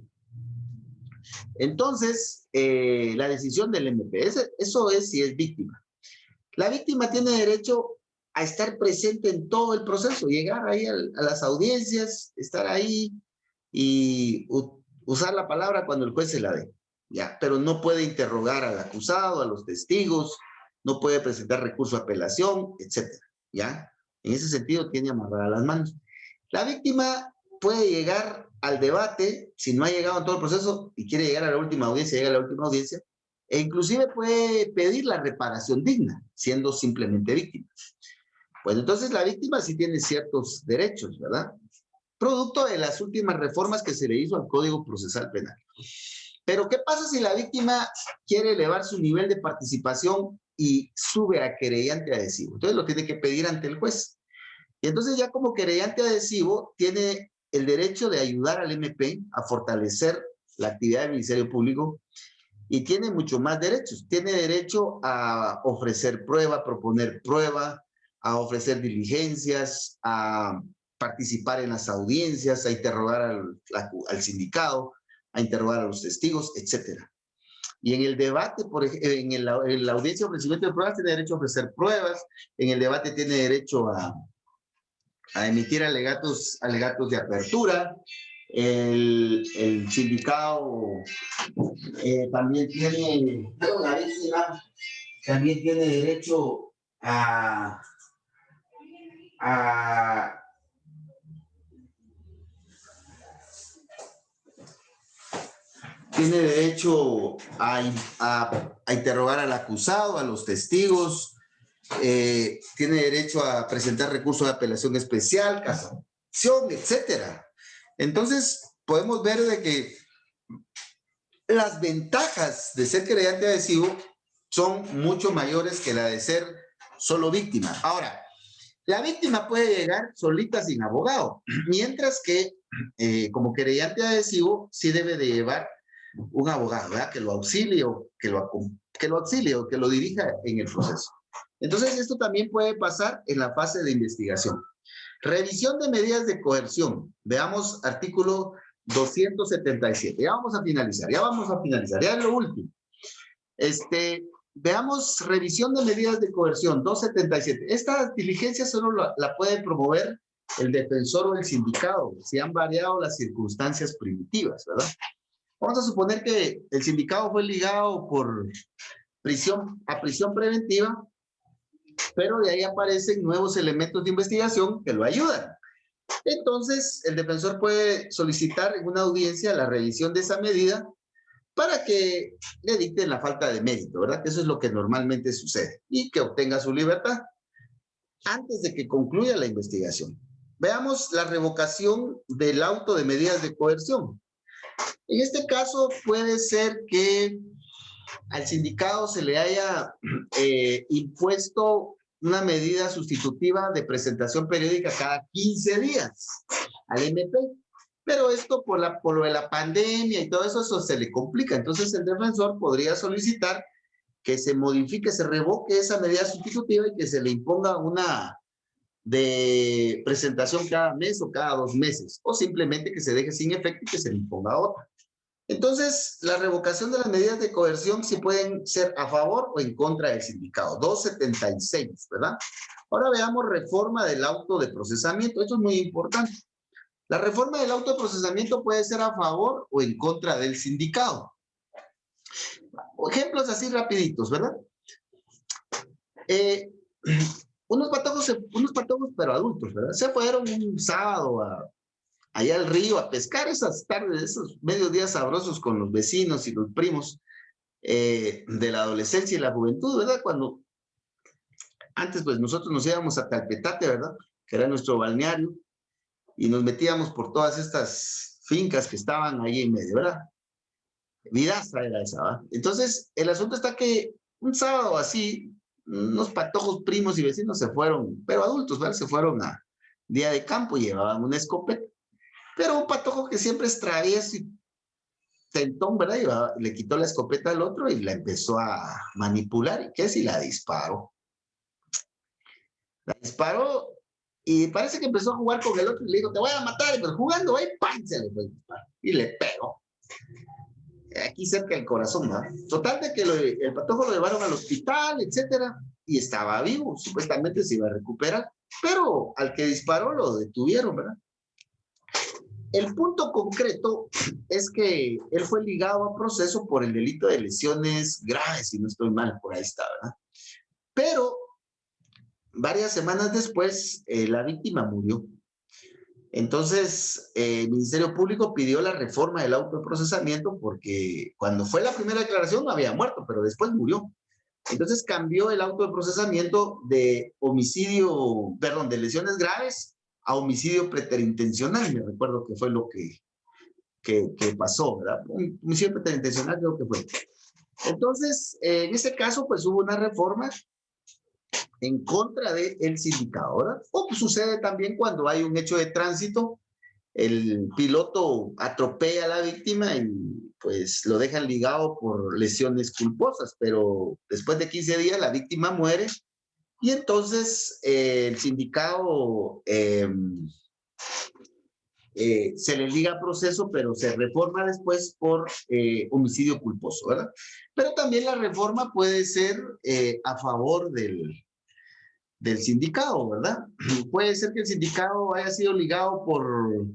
Entonces, la decisión del MP, eso es si es víctima. La víctima tiene derecho a estar presente en todo el proceso, llegar ahí a las audiencias, estar ahí y usar la palabra cuando el juez se la dé. ¿ya? Pero no puede interrogar al acusado, a los testigos, no puede presentar recurso de apelación, etcétera, ¿ya? En ese sentido tiene amarradas las manos. La víctima puede llegar al debate, si no ha llegado en todo el proceso y quiere llegar a la última audiencia, llega a la última audiencia, e inclusive puede pedir la reparación digna, siendo simplemente víctima. Pues entonces la víctima sí tiene ciertos derechos, ¿verdad? Producto de las últimas reformas que se le hizo al Código Procesal Penal. Pero ¿qué pasa si la víctima quiere elevar su nivel de participación y sube a querellante adhesivo? Entonces lo tiene que pedir ante el juez. Y entonces ya como querellante adhesivo tiene el derecho de ayudar al MP a fortalecer la actividad del Ministerio Público y tiene mucho más derechos. Tiene derecho a ofrecer prueba, proponer prueba, a ofrecer diligencias, a participar en las audiencias, a interrogar al sindicado, a interrogar a los testigos, etcétera. Y en el debate, por ejemplo, en la audiencia de ofrecimiento de pruebas tiene derecho a ofrecer pruebas, en el debate tiene derecho a emitir alegatos de apertura. El sindicado también tiene, la víctima también tiene derecho tiene derecho a interrogar al acusado, a los testigos, tiene derecho a presentar recurso de apelación especial, casación, etcétera. Entonces, podemos ver de que las ventajas de ser querellante adhesivo son mucho mayores que la de ser solo víctima. Ahora, la víctima puede llegar solita sin abogado, mientras que como querellante adhesivo sí debe de llevar un abogado, ¿verdad? Que lo auxilie o que lo dirija en el proceso. Entonces, esto también puede pasar en la fase de investigación. Revisión de medidas de coerción. Veamos artículo 277. Ya vamos a finalizar, ya es lo último. Veamos revisión de medidas de coerción, 277. Esta diligencia solo la puede promover el defensor o el sindicado, si han variado las circunstancias primitivas, ¿verdad? Vamos a suponer que el sindicado fue ligado por prisión preventiva, pero de ahí aparecen nuevos elementos de investigación que lo ayudan. Entonces, el defensor puede solicitar en una audiencia la revisión de esa medida para que le dicten la falta de mérito, ¿verdad? Que eso es lo que normalmente sucede, y que obtenga su libertad antes de que concluya la investigación. Veamos la revocación del auto de medidas de coerción. En este caso puede ser que al sindicado se le haya impuesto una medida sustitutiva de presentación periódica cada 15 días al MP. Pero esto por lo de la pandemia y todo eso se le complica. Entonces el defensor podría solicitar que se modifique, se revoque esa medida sustitutiva y que se le imponga una de presentación cada mes o cada 2 meses, o simplemente que se deje sin efecto y que se le imponga otra. Entonces, la revocación de las medidas de coerción sí pueden ser a favor o en contra del sindicado. 276, ¿verdad? Ahora veamos reforma del auto de procesamiento. Esto es muy importante. La reforma del auto de procesamiento puede ser a favor o en contra del sindicado. Ejemplos así rapiditos, ¿verdad? Unos patojos pero adultos, ¿verdad? Se fueron un sábado allá al río a pescar esas tardes, esos mediodías sabrosos con los vecinos y los primos de la adolescencia y la juventud, ¿verdad? Cuando antes pues nosotros nos íbamos a Talpetate, ¿verdad? Que era nuestro balneario, y nos metíamos por todas estas fincas que estaban ahí en medio, ¿verdad? Vidaza era esa, ¿verdad? Entonces, el asunto está que un sábado así, unos patojos primos y vecinos se fueron, pero adultos, ¿verdad? Se fueron a día de campo y llevaban una escopeta. Pero un patojo que siempre es travieso y tentón, ¿verdad? Le quitó la escopeta al otro y la empezó a manipular. ¿Y qué si la disparó? La disparó y parece que empezó a jugar con el otro y le dijo, te voy a matar. Y pues jugando ahí, ¡pam! Se le fue el disparo. Y le pegó. Aquí cerca del corazón, ¿verdad? Total de que el patojo lo llevaron al hospital, etcétera, y estaba vivo. Supuestamente se iba a recuperar. Pero al que disparó lo detuvieron, ¿verdad? El punto concreto es que él fue ligado a proceso por el delito de lesiones graves, si no estoy mal, por ahí está, ¿verdad? Pero varias semanas después, la víctima murió. Entonces, el Ministerio Público pidió la reforma del auto de procesamiento porque cuando fue la primera declaración no había muerto, pero después murió. Entonces cambió el auto de procesamiento de homicidio, perdón, de lesiones graves a homicidio preterintencional. Me recuerdo que fue lo que pasó, ¿verdad? Un homicidio preterintencional creo que fue. Entonces, en ese caso, pues hubo una reforma en contra del sindicato, ¿verdad? O pues, sucede también cuando hay un hecho de tránsito, el piloto atropella a la víctima y pues lo dejan ligado por lesiones culposas, pero después de 15 días la víctima muere y entonces el sindicato se le liga a proceso, pero se reforma después por homicidio culposo, ¿verdad? Pero también la reforma puede ser a favor del sindicato, ¿verdad? Puede ser que el sindicato haya sido ligado por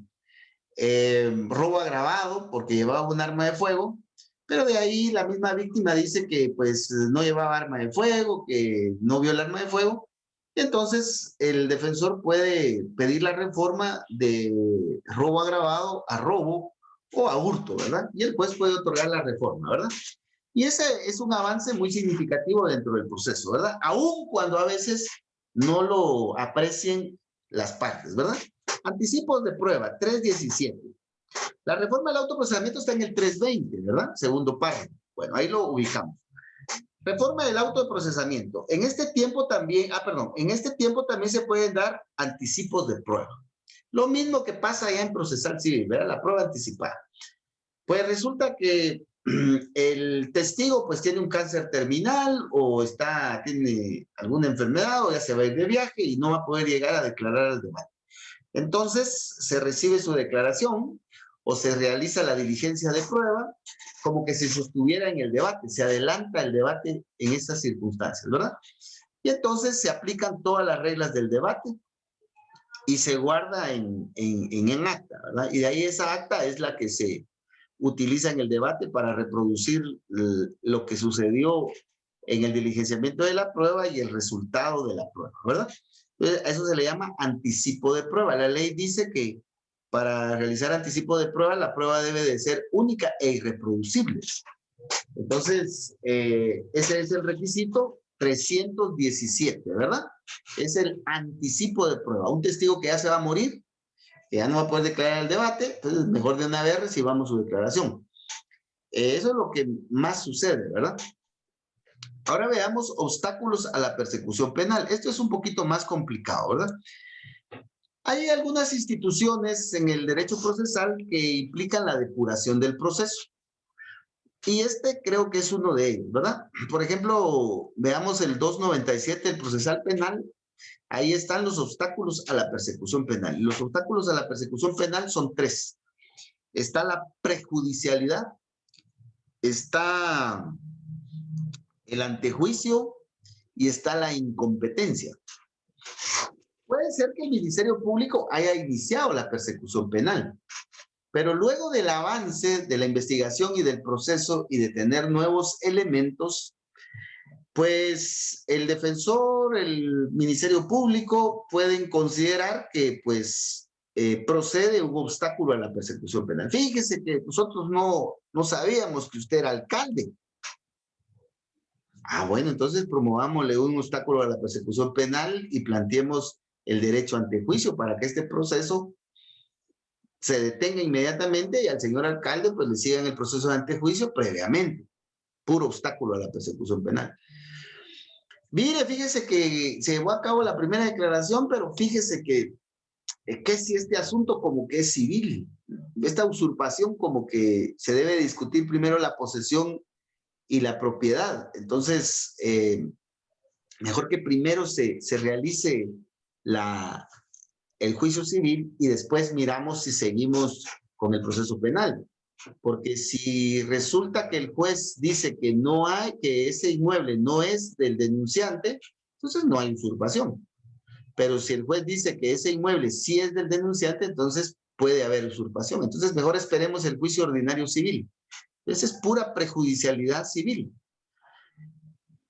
robo agravado porque llevaba un arma de fuego, pero de ahí la misma víctima dice que pues no llevaba arma de fuego, que no vio el arma de fuego, y entonces el defensor puede pedir la reforma de robo agravado a robo o a hurto, ¿verdad? Y el juez puede otorgar la reforma, ¿verdad? Y ese es un avance muy significativo dentro del proceso, ¿verdad? Aun cuando a veces no lo aprecien las partes, ¿verdad? Anticipos de prueba, 317. La reforma del autoprocesamiento está en el 320, ¿verdad? Segundo párrafo. Bueno, ahí lo ubicamos. Reforma del auto de procesamiento. En este tiempo también, en este tiempo también se pueden dar anticipos de prueba. Lo mismo que pasa allá en procesal civil, ¿verdad? La prueba anticipada. Pues resulta que el testigo pues tiene un cáncer terminal o tiene alguna enfermedad o ya se va a ir de viaje y no va a poder llegar a declarar al debate. Entonces se recibe su declaración o se realiza la diligencia de prueba como que se sostuviera en el debate, se adelanta el debate en estas circunstancias, ¿verdad? Y entonces se aplican todas las reglas del debate y se guarda en acta, ¿verdad? Y de ahí esa acta es la que se utiliza en el debate para reproducir lo que sucedió en el diligenciamiento de la prueba y el resultado de la prueba, ¿verdad? Entonces, a eso se le llama anticipo de prueba. La ley dice que para realizar anticipo de prueba, la prueba debe de ser única e irreproducible. Entonces, ese es el requisito 317, ¿verdad? Es el anticipo de prueba. Un testigo que ya se va a morir, que ya no va a poder declarar el debate, entonces mejor de una vez recibamos su declaración. Eso es lo que más sucede, ¿verdad? Ahora veamos obstáculos a la persecución penal. Esto es un poquito más complicado, ¿verdad? Hay algunas instituciones en el derecho procesal que implican la depuración del proceso. Y este creo que es uno de ellos, ¿verdad? Por ejemplo, veamos el 297 del procesal penal. Ahí están los obstáculos a la persecución penal. Y los obstáculos a la persecución penal son tres. Está la prejudicialidad, está el antejuicio y está la incompetencia. Puede ser que el Ministerio Público haya iniciado la persecución penal, pero luego del avance de la investigación y del proceso y de tener nuevos elementos, pues el defensor, el Ministerio Público pueden considerar que pues procede un obstáculo a la persecución penal. Fíjese que nosotros no sabíamos que usted era alcalde. Ah, bueno, entonces promovámosle un obstáculo a la persecución penal y planteemos el derecho ante juicio para que este proceso se detenga inmediatamente y al señor alcalde pues le sigan el proceso de antejuicio previamente. Puro obstáculo a la persecución penal. Mire, fíjese que se llevó a cabo la primera declaración, pero fíjese que si este asunto como que es civil, esta usurpación como que se debe discutir primero la posesión y la propiedad. Entonces, mejor que primero se realice el juicio civil y después miramos si seguimos con el proceso penal. Porque si resulta que el juez dice que que ese inmueble no es del denunciante, entonces no hay usurpación. Pero si el juez dice que ese inmueble sí es del denunciante, entonces puede haber usurpación. Entonces, mejor esperemos el juicio ordinario civil. Esa es pura prejudicialidad civil.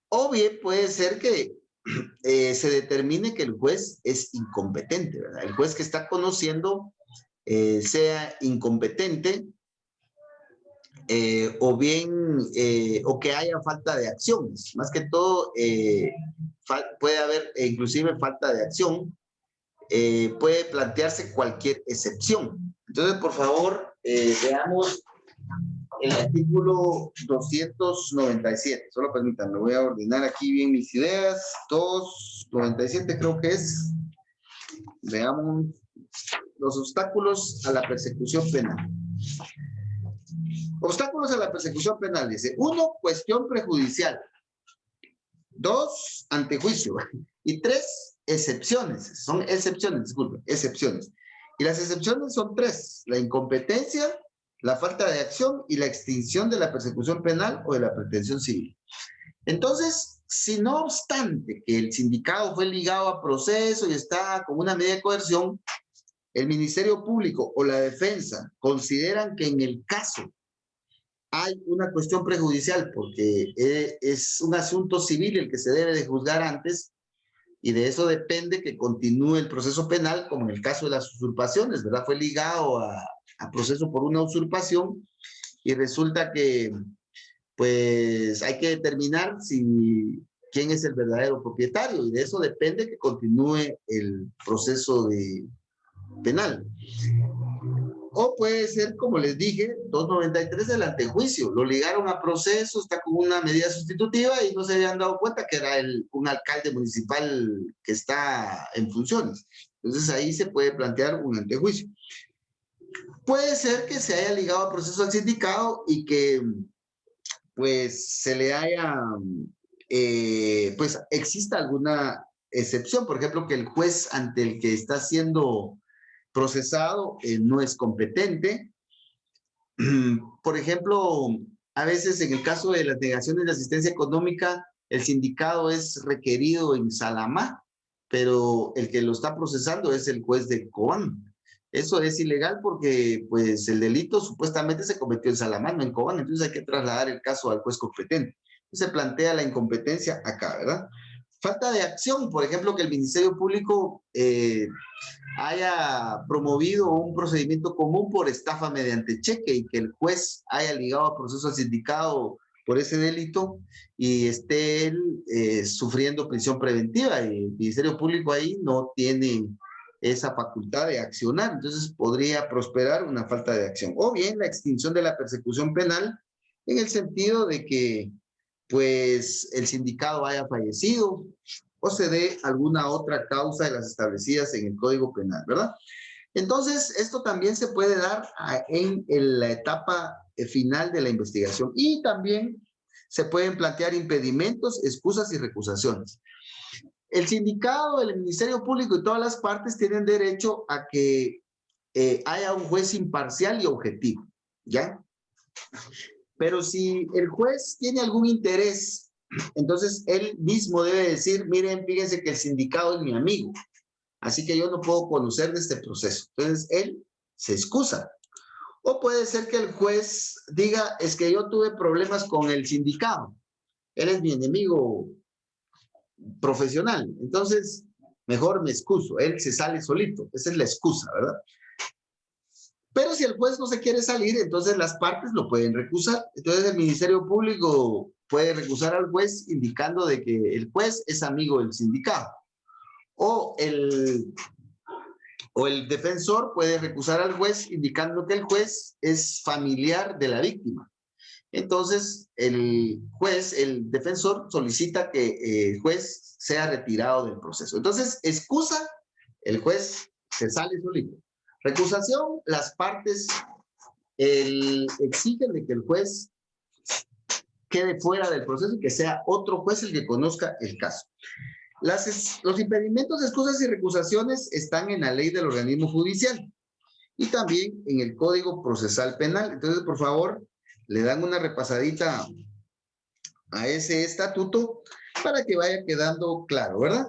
O bien puede ser que se determine que el juez es incompetente, ¿verdad? El juez que está conociendo sea incompetente, o bien, o que haya falta de acciones. Más que todo, puede haber inclusive falta de acción, puede plantearse cualquier excepción. Entonces, por favor, veamos el artículo 297. Solo permítanme, voy a ordenar aquí bien mis ideas. 297 creo que es. Veamos los obstáculos a la persecución penal. Obstáculos a la persecución penal, dice. 1, cuestión prejudicial. 2, antejuicio. Y 3, excepciones. Son excepciones, disculpen, excepciones. Y las excepciones son 3. La incompetencia, la falta de acción y la extinción de la persecución penal o de la pretensión civil. Entonces, si no obstante que el sindicado fue ligado a proceso y está con una medida de coerción, el Ministerio Público o la defensa consideran que en el caso hay una cuestión prejudicial porque es un asunto civil el que se debe de juzgar antes, y de eso depende que continúe el proceso penal, como en el caso de las usurpaciones, ¿verdad? Fue ligado a proceso por una usurpación y resulta que pues hay que determinar quién es el verdadero propietario, y de eso depende que continúe el proceso penal. O puede ser, como les dije, 293 del antejuicio. Lo ligaron a proceso, está con una medida sustitutiva y no se habían dado cuenta que era un alcalde municipal que está en funciones. Entonces ahí se puede plantear un antejuicio. Puede ser que se haya ligado a proceso al sindicado y que pues se le haya, pues exista alguna excepción. Por ejemplo, que el juez ante el que está siendo procesado no es competente. Por ejemplo, a veces en el caso de las negaciones de asistencia económica, el sindicado es requerido en Salamá, pero el que lo está procesando es el juez de Cobán. Eso es ilegal porque pues el delito supuestamente se cometió en Salamá, no en Cobán, entonces hay que trasladar el caso al juez competente. Entonces se plantea la incompetencia acá, ¿verdad? Falta de acción, por ejemplo, que el Ministerio Público haya promovido un procedimiento común por estafa mediante cheque y que el juez haya ligado a proceso al sindicado por ese delito y esté él sufriendo prisión preventiva, y el Ministerio Público ahí no tiene esa facultad de accionar, entonces podría prosperar una falta de acción. O bien la extinción de la persecución penal en el sentido de que pues el sindicado haya fallecido o se dé alguna otra causa de las establecidas en el Código Penal, ¿verdad? Entonces, esto también se puede dar en la etapa final de la investigación, y también se pueden plantear impedimentos, excusas y recusaciones. El sindicado, el Ministerio Público y todas las partes tienen derecho a que haya un juez imparcial y objetivo, ¿ya? Pero si el juez tiene algún interés, entonces él mismo debe decir, miren, fíjense que el sindicado es mi amigo, así que yo no puedo conocer de este proceso. Entonces él se excusa. O puede ser que el juez diga, es que yo tuve problemas con el sindicado, él es mi enemigo profesional, entonces mejor me excuso, él se sale solito, esa es la excusa, ¿verdad? Pero si el juez no se quiere salir, entonces las partes lo pueden recusar. Entonces el Ministerio Público puede recusar al juez indicando de que el juez es amigo del sindicado. O el defensor puede recusar al juez indicando que el juez es familiar de la víctima. Entonces el defensor solicita que el juez sea retirado del proceso. Entonces excusa, el juez se sale solito. Recusación, las partes exigen de que el juez quede fuera del proceso y que sea otro juez el que conozca el caso. Los impedimentos, excusas y recusaciones están en la ley del organismo judicial y también en el Código Procesal Penal. Entonces, por favor, le dan una repasadita a ese estatuto para que vaya quedando claro, ¿verdad?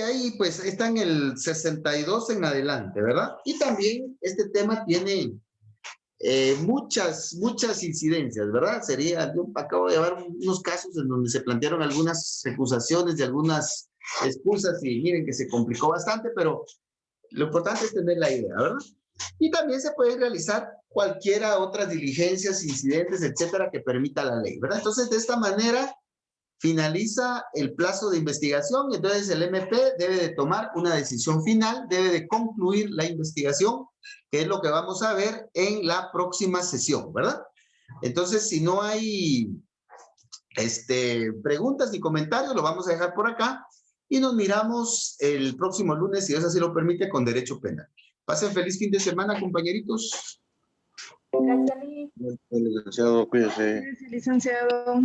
Ahí pues está en el 62 en adelante, ¿verdad? Y también este tema tiene muchas incidencias, ¿verdad? Yo acabo de llevar unos casos en donde se plantearon algunas recusaciones y algunas excusas y miren que se complicó bastante, pero lo importante es tener la idea, ¿verdad? Y también se pueden realizar cualquiera otras diligencias, incidentes, etcétera, que permita la ley, ¿verdad? Entonces, de esta manera finaliza el plazo de investigación, entonces el MP debe de tomar una decisión final, debe de concluir la investigación, que es lo que vamos a ver en la próxima sesión, ¿verdad? Entonces, si no hay preguntas ni comentarios, lo vamos a dejar por acá y nos miramos el próximo lunes, si Dios así lo permite, con derecho penal. Pasen feliz fin de semana, compañeritos. Gracias, licenciado. Licenciado, cuídese. Gracias, licenciado.